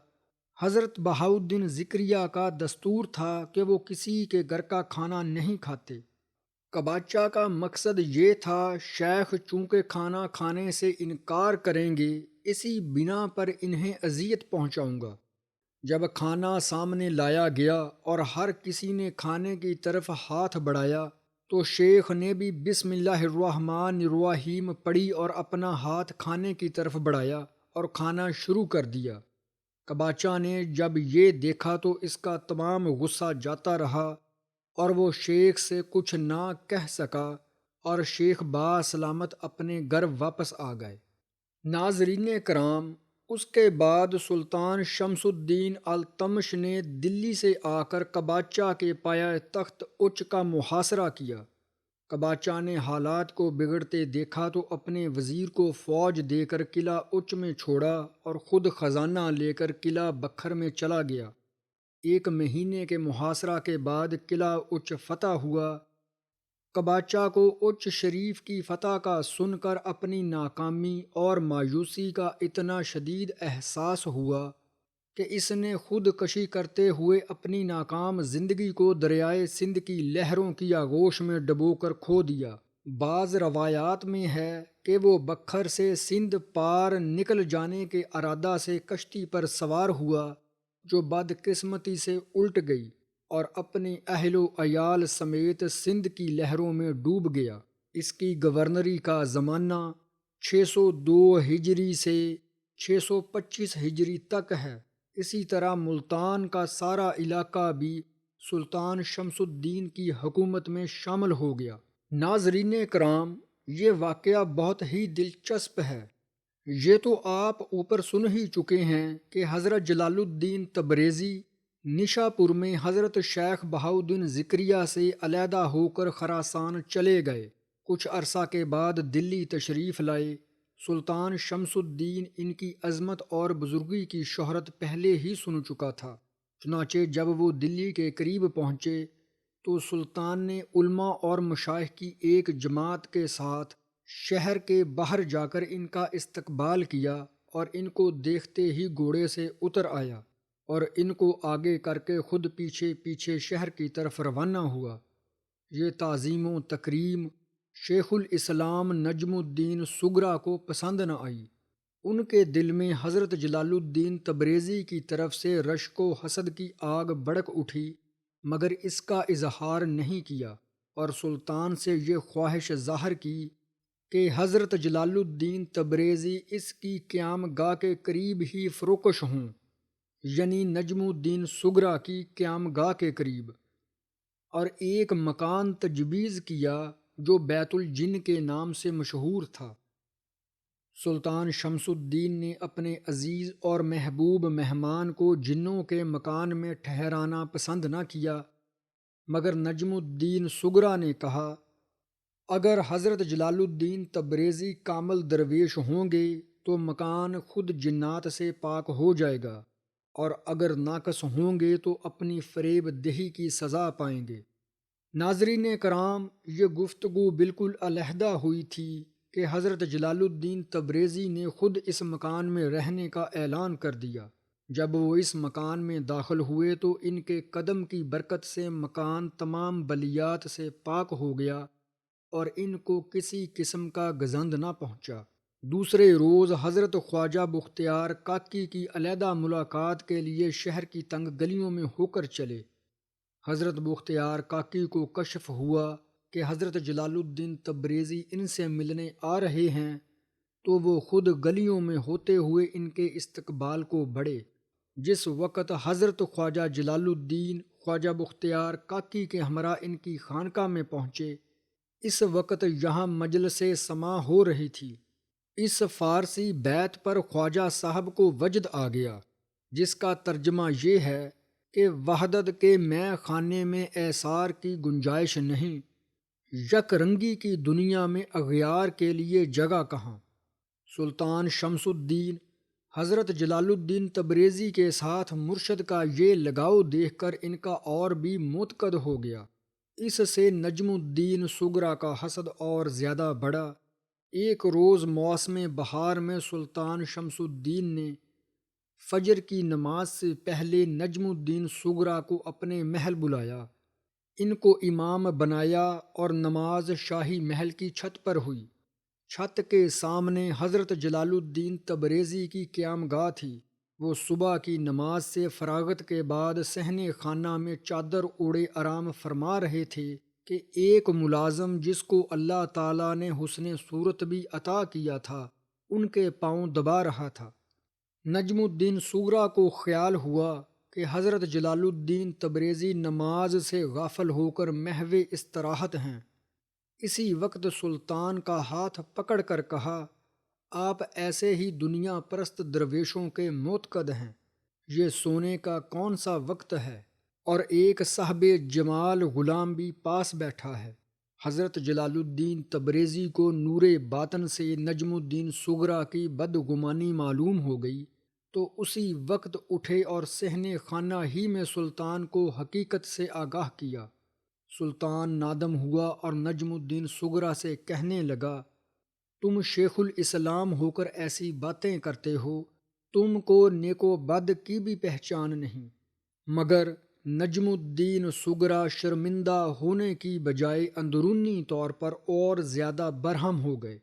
حضرت بہاؤالدین ذکریہ کا دستور تھا کہ وہ کسی کے گھر کا کھانا نہیں کھاتے۔ قباچہ کا مقصد یہ تھا شیخ چونکہ کھانا کھانے سے انکار کریں گے اسی بنا پر انہیں اذیت پہنچاؤں گا۔ جب کھانا سامنے لایا گیا اور ہر کسی نے کھانے کی طرف ہاتھ بڑھایا تو شیخ نے بھی بسم اللہ الرحمن الرحیم پڑھی اور اپنا ہاتھ کھانے کی طرف بڑھایا اور کھانا شروع کر دیا۔ قباچہ نے جب یہ دیکھا تو اس کا تمام غصہ جاتا رہا اور وہ شیخ سے کچھ نہ کہہ سکا اور شیخ باسلامت اپنے گھر واپس آ گئے۔ ناظرین کرام، اس کے بعد سلطان شمس الدین التمش نے دلی سے آ کر قباچہ کے پایہ تخت اچ کا محاصرہ کیا۔ قباچہ نے حالات کو بگڑتے دیکھا تو اپنے وزیر کو فوج دے کر قلعہ اچ میں چھوڑا اور خود خزانہ لے کر قلعہ بکھر میں چلا گیا۔ 1 مہینے کے محاصرہ کے بعد قلعہ اچ فتح ہوا۔ قباچہ کو اچ شریف کی فتح کا سن کر اپنی ناکامی اور مایوسی کا اتنا شدید احساس ہوا کہ اس نے خود کشی کرتے ہوئے اپنی ناکام زندگی کو دریائے سندھ کی لہروں کی آغوش میں ڈبو کر کھو دیا۔ بعض روایات میں ہے کہ وہ بکھر سے سندھ پار نکل جانے کے ارادہ سے کشتی پر سوار ہوا جو بدقسمتی سے الٹ گئی اور اپنے اہل و عیال سمیت سندھ کی لہروں میں ڈوب گیا۔ اس کی گورنری کا زمانہ 602 ہجری سے 625 ہجری تک ہے۔ اسی طرح ملتان کا سارا علاقہ بھی سلطان شمس الدین کی حکومت میں شامل ہو گیا۔ ناظرین کرام، یہ واقعہ بہت ہی دلچسپ ہے۔ یہ تو آپ اوپر سن ہی چکے ہیں کہ حضرت جلال الدین تبریزی نشاپور میں حضرت شیخ بہاؤالدین ذکریہ سے علیحدہ ہو کر خراسان چلے گئے۔ کچھ عرصہ کے بعد دلی تشریف لائے۔ سلطان شمس الدین ان کی عظمت اور بزرگی کی شہرت پہلے ہی سن چکا تھا، چنانچہ جب وہ دلی کے قریب پہنچے تو سلطان نے علماء اور مشائخ کی ایک جماعت کے ساتھ شہر کے باہر جا کر ان کا استقبال کیا اور ان کو دیکھتے ہی گھوڑے سے اتر آیا اور ان کو آگے کر کے خود پیچھے پیچھے شہر کی طرف روانہ ہوا۔ یہ تعظیم و تکریم شیخ الاسلام نجم الدین سغرا کو پسند نہ آئی۔ ان کے دل میں حضرت جلال الدین تبریزی کی طرف سے رشک و حسد کی آگ بھڑک اٹھی، مگر اس کا اظہار نہیں کیا اور سلطان سے یہ خواہش ظاہر کی کہ حضرت جلال الدین تبریزی اس کی قیام گاہ کے قریب ہی فروکش ہوں، یعنی نجم الدین سغرا کی قیام گاہ کے قریب، اور ایک مکان تجویز کیا جو بیت الجن کے نام سے مشہور تھا۔ سلطان شمس الدین نے اپنے عزیز اور محبوب مہمان کو جنوں کے مکان میں ٹھہرانا پسند نہ کیا، مگر نجم الدین سغرا نے کہا، اگر حضرت جلال الدین تبریزی کامل درویش ہوں گے تو مکان خود جنات سے پاک ہو جائے گا، اور اگر ناقص ہوں گے تو اپنی فریب دہی کی سزا پائیں گے۔ ناظرین کرام، یہ گفتگو بالکل علیحدہ ہوئی تھی کہ حضرت جلال الدین تبریزی نے خود اس مکان میں رہنے کا اعلان کر دیا۔ جب وہ اس مکان میں داخل ہوئے تو ان کے قدم کی برکت سے مکان تمام بلیات سے پاک ہو گیا اور ان کو کسی قسم کا گزند نہ پہنچا۔ دوسرے روز حضرت خواجہ بختیار کاکی کی علیحدہ ملاقات کے لیے شہر کی تنگ گلیوں میں ہو کر چلے۔ حضرت بختیار کاکی کو کشف ہوا کہ حضرت جلال الدین تبریزی ان سے ملنے آ رہے ہیں، تو وہ خود گلیوں میں ہوتے ہوئے ان کے استقبال کو بڑھے۔ جس وقت حضرت خواجہ جلال الدین خواجہ بختیار کاکی کے ہمراہ ان کی خانقاہ میں پہنچے، اس وقت یہاں مجلس سماع ہو رہی تھی۔ اس فارسی بیت پر خواجہ صاحب کو وجد آ گیا، جس کا ترجمہ یہ ہے کہ وحدت کے مے خانے میں ایثار کی گنجائش نہیں، یک رنگی کی دنیا میں اغیار کے لیے جگہ کہاں۔ سلطان شمس الدین حضرت جلال الدین تبریزی کے ساتھ مرشد کا یہ لگاؤ دیکھ کر ان کا اور بھی متقد ہو گیا۔ اس سے نجم الدین سغرا کا حسد اور زیادہ بڑھا۔ ایک روز موسم بہار میں سلطان شمس الدین نے فجر کی نماز سے پہلے نجم الدین سغرا کو اپنے محل بلایا، ان کو امام بنایا اور نماز شاہی محل کی چھت پر ہوئی۔ چھت کے سامنے حضرت جلال الدین تبریزی کی قیام گاہ تھی۔ وہ صبح کی نماز سے فراغت کے بعد صحن خانہ میں چادر اوڑے آرام فرما رہے تھے کہ ایک ملازم جس کو اللہ تعالیٰ نے حسن صورت بھی عطا کیا تھا ان کے پاؤں دبا رہا تھا۔ نجم الدین سغرا کو خیال ہوا کہ حضرت جلال الدین تبریزی نماز سے غافل ہو کر محو استراحت ہیں۔ اسی وقت سلطان کا ہاتھ پکڑ کر کہا، آپ ایسے ہی دنیا پرست درویشوں کے معتقد ہیں، یہ سونے کا کون سا وقت ہے؟ اور ایک صاحب جمال غلام بھی پاس بیٹھا ہے۔ حضرت جلال الدین تبریزی کو نور باطن سے نجم الدین سغرا کی بدگمانی معلوم ہو گئی، تو اسی وقت اٹھے اور صحن خانہ ہی میں سلطان کو حقیقت سے آگاہ کیا۔ سلطان نادم ہوا اور نجم الدین سغرا سے کہنے لگا، تم شیخ الاسلام ہو کر ایسی باتیں کرتے ہو، تم کو نیک و بد کی بھی پہچان نہیں۔ مگر نجم الدین سغرا شرمندہ ہونے کی بجائے اندرونی طور پر اور زیادہ برہم ہو گئے،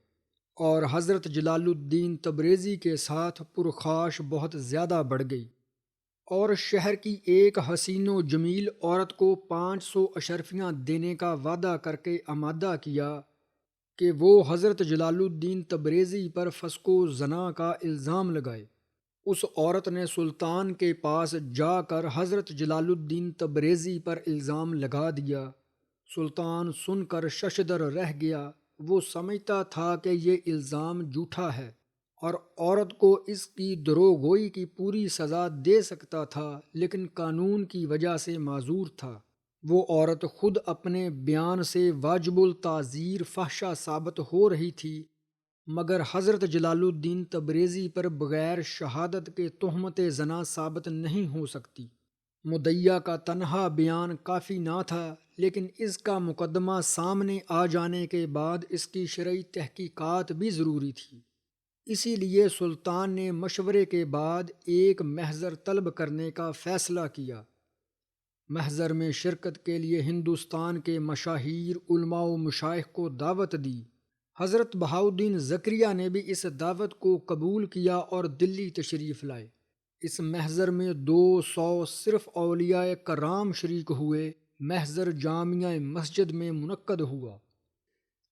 اور حضرت جلال الدین تبریزی کے ساتھ پرخاش بہت زیادہ بڑھ گئی، اور شہر کی ایک حسین و جمیل عورت کو 500 اشرفیاں دینے کا وعدہ کر کے آمادہ کیا کہ وہ حضرت جلال الدین تبریزی پر فسق و زنا کا الزام لگائے۔ اس عورت نے سلطان کے پاس جا کر حضرت جلال الدین تبریزی پر الزام لگا دیا۔ سلطان سن کر ششدر رہ گیا۔ وہ سمجھتا تھا کہ یہ الزام جھوٹا ہے اور عورت کو اس کی دروغگوئی کی پوری سزا دے سکتا تھا، لیکن قانون کی وجہ سے معذور تھا۔ وہ عورت خود اپنے بیان سے واجب التعزیر فحشہ ثابت ہو رہی تھی، مگر حضرت جلال الدین تبریزی پر بغیر شہادت کے تہمت زنا ثابت نہیں ہو سکتی۔ مدعیہ کا تنہا بیان کافی نہ تھا، لیکن اس کا مقدمہ سامنے آ جانے کے بعد اس کی شرعی تحقیقات بھی ضروری تھی۔ اسی لیے سلطان نے مشورے کے بعد ایک محضر طلب کرنے کا فیصلہ کیا۔ محضر میں شرکت کے لیے ہندوستان کے مشاہیر علماء و مشائخ کو دعوت دی۔ حضرت بہاؤالدین زکریا نے بھی اس دعوت کو قبول کیا اور دلی تشریف لائے۔ اس محضر میں 200 صرف اولیاء کرام شریک ہوئے۔ محضر جامعہ مسجد میں منعقد ہوا۔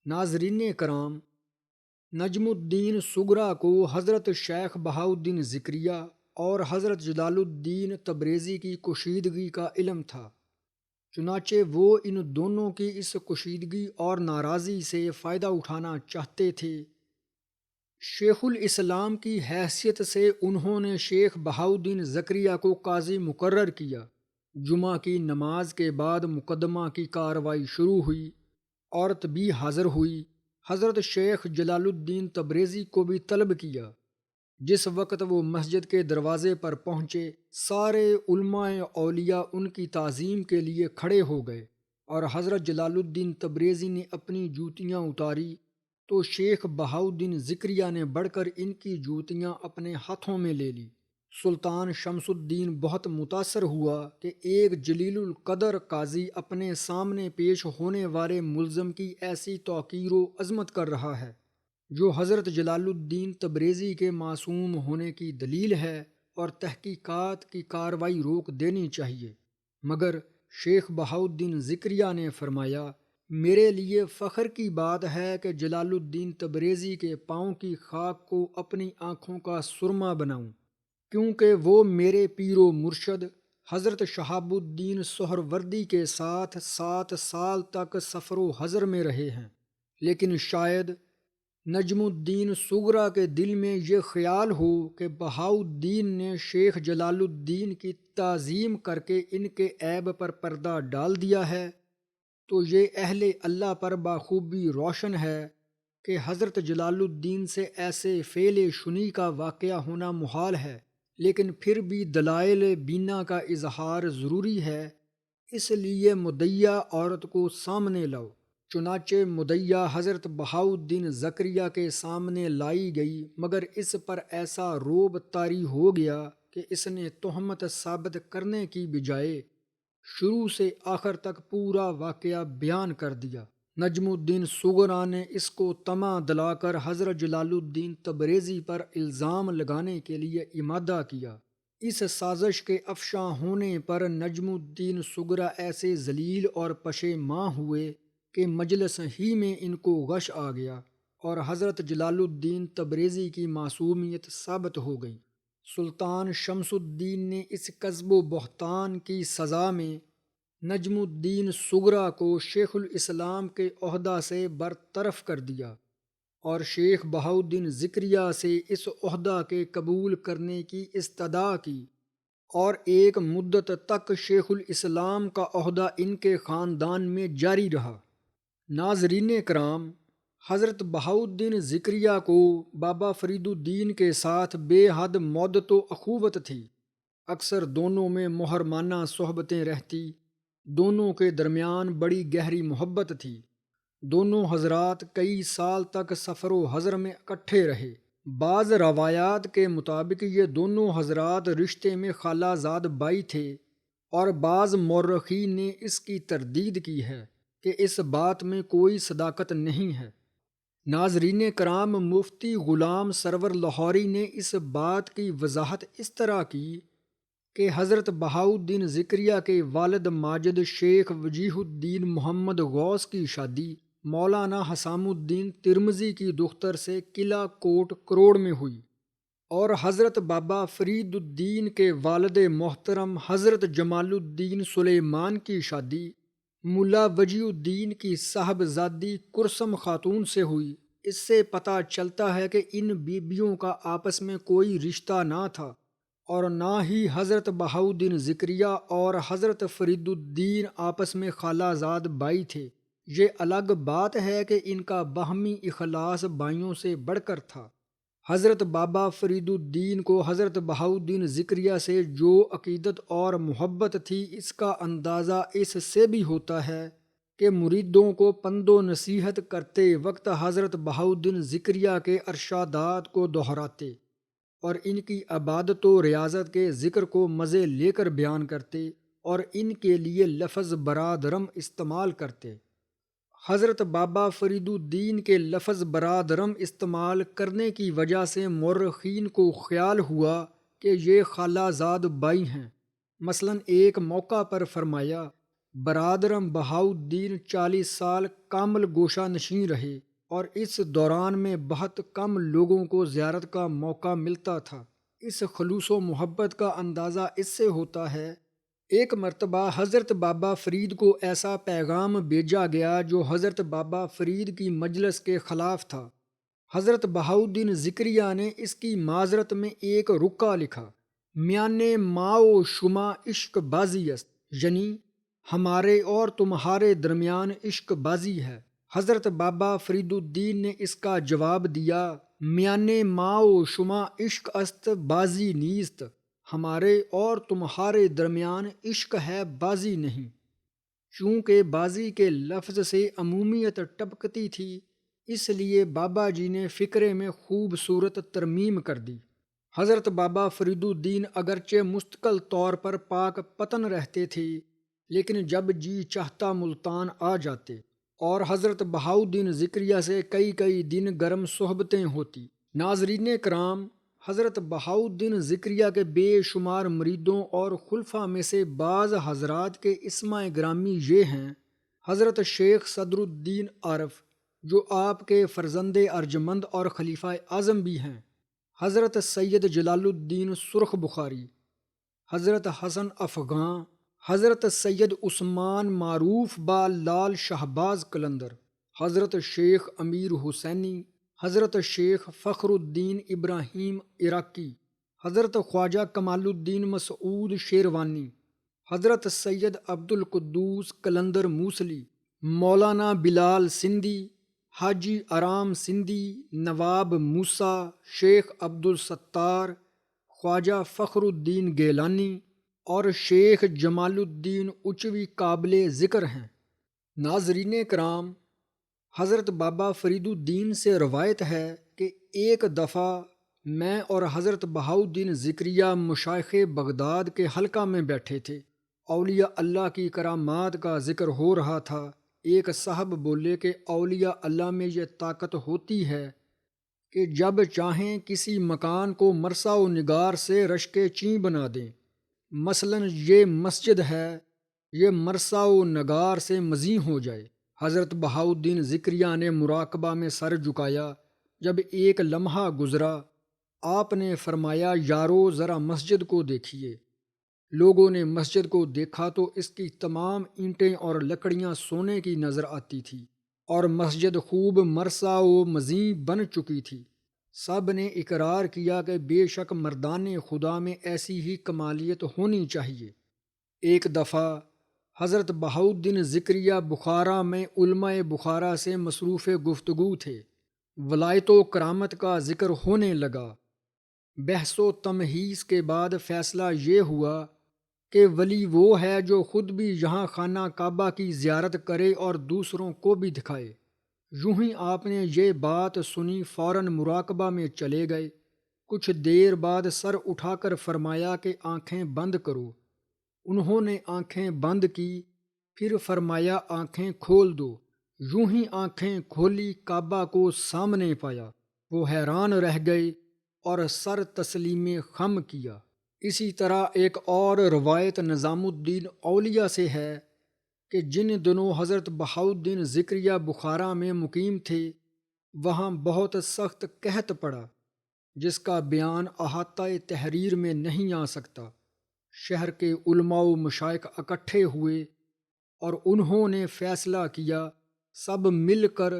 ناظرین کرام، نجم الدین سغرا کو حضرت شیخ بہاؤالدین زکریا اور حضرت جلال الدین تبریزی کی کشیدگی کا علم تھا، چنانچہ وہ ان دونوں کی اس کشیدگی اور ناراضی سے فائدہ اٹھانا چاہتے تھے۔ شیخ الاسلام کی حیثیت سے انہوں نے شیخ بہاؤالدین زکریا کو قاضی مقرر کیا۔ جمعہ کی نماز کے بعد مقدمہ کی کارروائی شروع ہوئی عورت بھی حاضر ہوئی۔ حضرت شیخ جلال الدین تبریزی کو بھی طلب کیا۔ جس وقت وہ مسجد کے دروازے پر پہنچے، سارے علماء اولیاء ان کی تعظیم کے لیے کھڑے ہو گئے، اور حضرت جلال الدین تبریزی نے اپنی جوتیاں اتاری تو شیخ بہاؤالدین ذکریہ نے بڑھ کر ان کی جوتیاں اپنے ہاتھوں میں لے لی۔ سلطان شمس الدین بہت متاثر ہوا کہ ایک جلیل القدر قاضی اپنے سامنے پیش ہونے والے ملزم کی ایسی توقیر و عظمت کر رہا ہے، جو حضرت جلال الدین تبریزی کے معصوم ہونے کی دلیل ہے، اور تحقیقات کی کارروائی روک دینی چاہیے۔ مگر شیخ بہاؤالدین ذکریہ نے فرمایا، میرے لیے فخر کی بات ہے کہ جلال الدین تبریزی کے پاؤں کی خاک کو اپنی آنکھوں کا سرما بناؤں، کیونکہ وہ میرے پیر و مرشد حضرت شہاب الدین سہروردی کے ساتھ 7 سال تک سفر و حضر میں رہے ہیں۔ لیکن شاید نجم الدین سغرا کے دل میں یہ خیال ہو کہ بہاؤالدین نے شیخ جلال الدین کی تعظیم کر کے ان کے عیب پر پردہ ڈال دیا ہے، تو یہ اہل اللہ پر بخوبی روشن ہے کہ حضرت جلال الدین سے ایسے فعل شنی کا واقعہ ہونا محال ہے، لیکن پھر بھی دلائل بینا کا اظہار ضروری ہے، اس لیے مدعیہ عورت کو سامنے لاؤ۔ چنانچہ مدعیہ حضرت بہاؤالدین ذکریہ کے سامنے لائی گئی، مگر اس پر ایسا رعب طاری ہو گیا کہ اس نے تہمت ثابت کرنے کی بجائے شروع سے آخر تک پورا واقعہ بیان کر دیا۔ نجم الدین سغرا نے اس کو طمع دلا کر حضرت جلال الدین تبریزی پر الزام لگانے کے لیے امادہ کیا۔ اس سازش کے افشاں ہونے پر نجم الدین سغرا ایسے ذلیل اور پشیماں ہوئے کہ مجلس ہی میں ان کو غش آ گیا، اور حضرت جلال الدین تبریزی کی معصومیت ثابت ہو گئی۔ سلطان شمس الدین نے اس کذب و بہتان کی سزا میں نجم الدین سغرا کو شیخ الاسلام کے عہدہ سے برطرف کر دیا، اور شیخ بہاؤالدین ذکریہ سے اس عہدہ کے قبول کرنے کی استدعا کی، اور ایک مدت تک شیخ الاسلام کا عہدہ ان کے خاندان میں جاری رہا۔ ناظرین کرام، حضرت بہاؤالدین ذکریہ کو بابا فرید الدین کے ساتھ بے حد مودت و اخوت تھی۔ اکثر دونوں میں محرمانہ صحبتیں رہتی، دونوں کے درمیان بڑی گہری محبت تھی۔ دونوں حضرات کئی سال تک سفر و حضر میں اکٹھے رہے۔ بعض روایات کے مطابق یہ دونوں حضرات رشتے میں خالہ زاد بھائی تھے، اور بعض مورخین نے اس کی تردید کی ہے کہ اس بات میں کوئی صداقت نہیں ہے۔ ناظرین کرام، مفتی غلام سرور لاہوری نے اس بات کی وضاحت اس طرح کی کہ حضرت بہاؤالدین ذکریہ کے والد ماجد شیخ وجیہ الدین محمد غوث کی شادی مولانا حسام الدین ترمذی کی دختر سے قلعہ کوٹ کروڑ میں ہوئی، اور حضرت بابا فرید الدین کے والد محترم حضرت جمال الدین سلیمان کی شادی ملا وجیہ الدین کی صاحبزادی کرسم خاتون سے ہوئی۔ اس سے پتہ چلتا ہے کہ ان بیبیوں کا آپس میں کوئی رشتہ نہ تھا، اور نہ ہی حضرت بہاؤالدین ذکریہ اور حضرت فرید الدین آپس میں خالہ زاد بھائی تھے۔ یہ الگ بات ہے کہ ان کا باہمی اخلاص بھائیوں سے بڑھ کر تھا۔ حضرت بابا فرید الدین کو حضرت بہاؤالدین ذکریہ سے جو عقیدت اور محبت تھی، اس کا اندازہ اس سے بھی ہوتا ہے کہ مریدوں کو پند و نصیحت کرتے وقت حضرت بہاؤالدین ذکریہ کے ارشادات کو دہراتے، اور ان کی عبادت و ریاضت کے ذکر کو مزے لے کر بیان کرتے، اور ان کے لیے لفظ برادرم استعمال کرتے۔ حضرت بابا فرید الدین کے لفظ برادرم استعمال کرنے کی وجہ سے مورخین کو خیال ہوا کہ یہ خالہ زاد بھائی ہیں۔ مثلاً ایک موقع پر فرمایا، برادرم بہاؤالدین 40 سال کامل گوشہ نشین رہے، اور اس دوران میں بہت کم لوگوں کو زیارت کا موقع ملتا تھا۔ اس خلوص و محبت کا اندازہ اس سے ہوتا ہے۔ ایک مرتبہ حضرت بابا فرید کو ایسا پیغام بھیجا گیا جو حضرت بابا فرید کی مجلس کے خلاف تھا۔ حضرت بہاؤالدین ذکریہ نے اس کی معذرت میں ایک رکا لکھا، میانے ما و شما عشق بازی است، یعنی ہمارے اور تمہارے درمیان عشق بازی ہے۔ حضرت بابا فرید الدین نے اس کا جواب دیا، میانے ماؤ شما عشق است بازی نیست، ہمارے اور تمہارے درمیان عشق ہے بازی نہیں۔ چونکہ بازی کے لفظ سے عمومیت ٹپکتی تھی، اس لیے بابا جی نے فقرے میں خوبصورت ترمیم کر دی۔ حضرت بابا فرید الدین اگرچہ مستقل طور پر پاک پتن رہتے تھے، لیکن جب جی چاہتا ملتان آ جاتے اور حضرت بہاؤالدین ذکریہ سے کئی دن گرم صحبتیں ہوتی۔ ناظرین کرام، حضرت بہاؤالدین ذکریہ کے بے شمار مریدوں اور خلفاء میں سے بعض حضرات کے اسماء گرامی یہ ہیں: حضرت شیخ صدر الدین عارف، جو آپ کے فرزند ارجمند اور خلیفہ اعظم بھی ہیں، حضرت سید جلال الدین سرخ بخاری، حضرت حسن افغاں، حضرت سید عثمان معروف با لال شہباز قلندر، حضرت شیخ امیر حسینی، حضرت شیخ فخر الدین ابراہیم عراقی، حضرت خواجہ کمال الدین مسعود شیروانی، حضرت سید عبد القدوس قلندر موصلی، مولانا بلال سندھی، حاجی ارام سندھی، نواب موسیٰ، شیخ عبد الستار، خواجہ فخر الدین گیلانی اور شیخ جمال الدین اچوی قابل ذکر ہیں۔ ناظرین کرام، حضرت بابا فرید الدین سے روایت ہے کہ ایک دفعہ میں اور حضرت بہاؤالدین ذکریہ مشائخ بغداد کے حلقہ میں بیٹھے تھے۔ اولیاء اللہ کی کرامات کا ذکر ہو رہا تھا۔ ایک صاحب بولے کہ اولیاء اللہ میں یہ طاقت ہوتی ہے کہ جب چاہیں کسی مکان کو مرصع و نگار سے رشک چین بنا دیں۔ مثلا یہ مسجد ہے، یہ مرصع و نگار سے مزین ہو جائے۔ حضرت بہاؤالدین ذکریہ نے مراقبہ میں سر جھکایا۔ جب ایک لمحہ گزرا، آپ نے فرمایا، یارو ذرا مسجد کو دیکھیے۔ لوگوں نے مسجد کو دیکھا تو اس کی تمام اینٹیں اور لکڑیاں سونے کی نظر آتی تھی اور مسجد خوب مرصع و مزین بن چکی تھی۔ سب نے اقرار کیا کہ بے شک مردان خدا میں ایسی ہی کمالیت ہونی چاہیے۔ ایک دفعہ حضرت بہاؤالدین ذکریہ بخارا میں علماء بخارا سے مصروف گفتگو تھے۔ ولایت و کرامت کا ذکر ہونے لگا۔ بحث و تمہیز کے بعد فیصلہ یہ ہوا کہ ولی وہ ہے جو خود بھی یہاں خانہ کعبہ کی زیارت کرے اور دوسروں کو بھی دکھائے۔ یوں ہی آپ نے یہ بات سنی، فوراً مراقبہ میں چلے گئے۔ کچھ دیر بعد سر اٹھا کر فرمایا کہ آنکھیں بند کرو۔ انہوں نے آنکھیں بند کی، پھر فرمایا آنکھیں کھول دو۔ یوں ہی آنکھیں کھولی، کعبہ کو سامنے پایا۔ وہ حیران رہ گئے اور سر تسلیم خم کیا۔ اسی طرح ایک اور روایت نظام الدین اولیاء سے ہے کہ جن دنوں حضرت بہاؤالدین ذکریہ بخارا میں مقیم تھے، وہاں بہت سخت قحط پڑا جس کا بیان احاطہ تحریر میں نہیں آ سکتا۔ شہر کے علماء و مشائخ اکٹھے ہوئے اور انہوں نے فیصلہ کیا، سب مل کر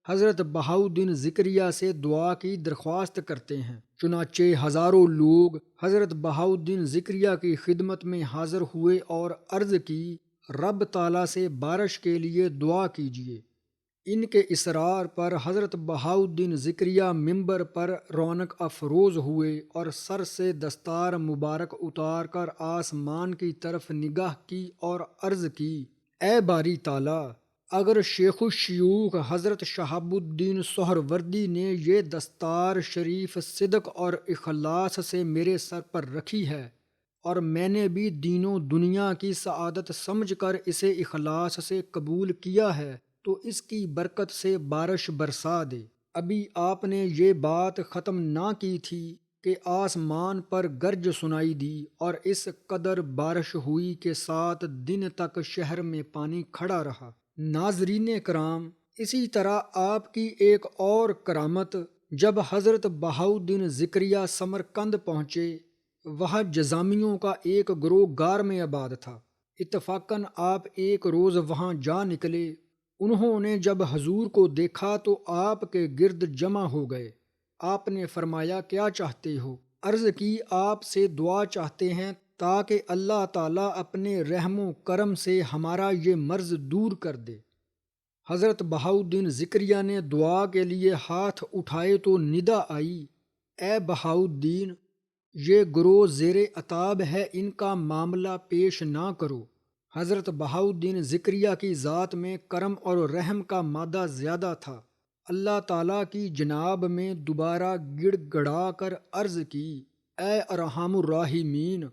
حضرت بہاؤالدین ذکریہ سے دعا کی درخواست کرتے ہیں۔ چنانچہ ہزاروں لوگ حضرت بہاؤالدین ذکریہ کی خدمت میں حاضر ہوئے اور عرض کی، رب تعالیٰ سے بارش کے لیے دعا کیجیے۔ ان کے اصرار پر حضرت بہاؤالدین ذکریہ ممبر پر رونق افروز ہوئے اور سر سے دستار مبارک اتار کر آسمان کی طرف نگاہ کی اور عرض کی، اے باری تعالیٰ، اگر شیخ الشیوخ حضرت شہاب الدین سہروردی نے یہ دستار شریف صدق اور اخلاص سے میرے سر پر رکھی ہے اور میں نے بھی دین و دنیا کی سعادت سمجھ کر اسے اخلاص سے قبول کیا ہے، تو اس کی برکت سے بارش برسا دے۔ ابھی آپ نے یہ بات ختم نہ کی تھی کہ آسمان پر گرج سنائی دی اور اس قدر بارش ہوئی کہ 7 دن تک شہر میں پانی کھڑا رہا۔ ناظرین کرام، اسی طرح آپ کی ایک اور کرامت، جب حضرت بہاؤالدین ذکریہ سمرقند پہنچے، وہاں جذامیوں کا ایک گروہ غار میں آباد تھا۔ اتفاقاً آپ ایک روز وہاں جا نکلے۔ انہوں نے جب حضور کو دیکھا تو آپ کے گرد جمع ہو گئے۔ آپ نے فرمایا، کیا چاہتے ہو؟ عرض کی، آپ سے دعا چاہتے ہیں تاکہ اللہ تعالیٰ اپنے رحم و کرم سے ہمارا یہ مرض دور کر دے۔ حضرت بہاؤالدین ذکریہ نے دعا کے لیے ہاتھ اٹھائے تو ندا آئی، اے بہاؤالدین، یہ گروہ زیر عتاب ہے، ان کا معاملہ پیش نہ کرو۔ حضرت بہاؤالدین ذکریہ کی ذات میں کرم اور رحم کا مادہ زیادہ تھا۔ اللہ تعالیٰ کی جناب میں دوبارہ گڑ گڑا کر عرض کی، اے ارحم الراحمین،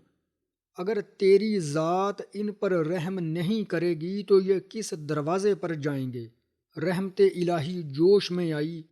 اگر تیری ذات ان پر رحم نہیں کرے گی تو یہ کس دروازے پر جائیں گے؟ رحمت الہی جوش میں آئی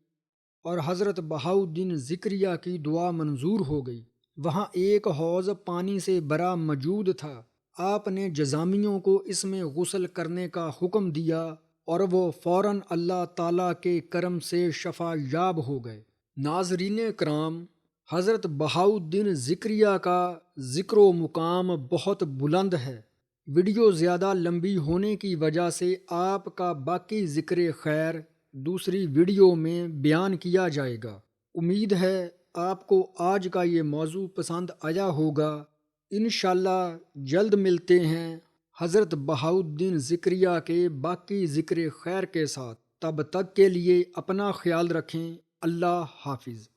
اور حضرت بہاؤالدین ذکریہ کی دعا منظور ہو گئی۔ وہاں ایک حوض پانی سے بھرا موجود تھا۔ آپ نے جزامیوں کو اس میں غسل کرنے کا حکم دیا اور وہ فوراً اللہ تعالیٰ کے کرم سے شفا یاب ہو گئے۔ ناظرین کرام، حضرت بہاؤالدین ذکریہ کا ذکر و مقام بہت بلند ہے۔ ویڈیو زیادہ لمبی ہونے کی وجہ سے آپ کا باقی ذکر خیر دوسری ویڈیو میں بیان کیا جائے گا۔ امید ہے آپ کو آج کا یہ موضوع پسند آیا ہوگا۔ انشاءاللہ جلد ملتے ہیں حضرت بہاؤالدین ذکریہ کے باقی ذکر خیر کے ساتھ۔ تب تک کے لیے اپنا خیال رکھیں۔ اللہ حافظ۔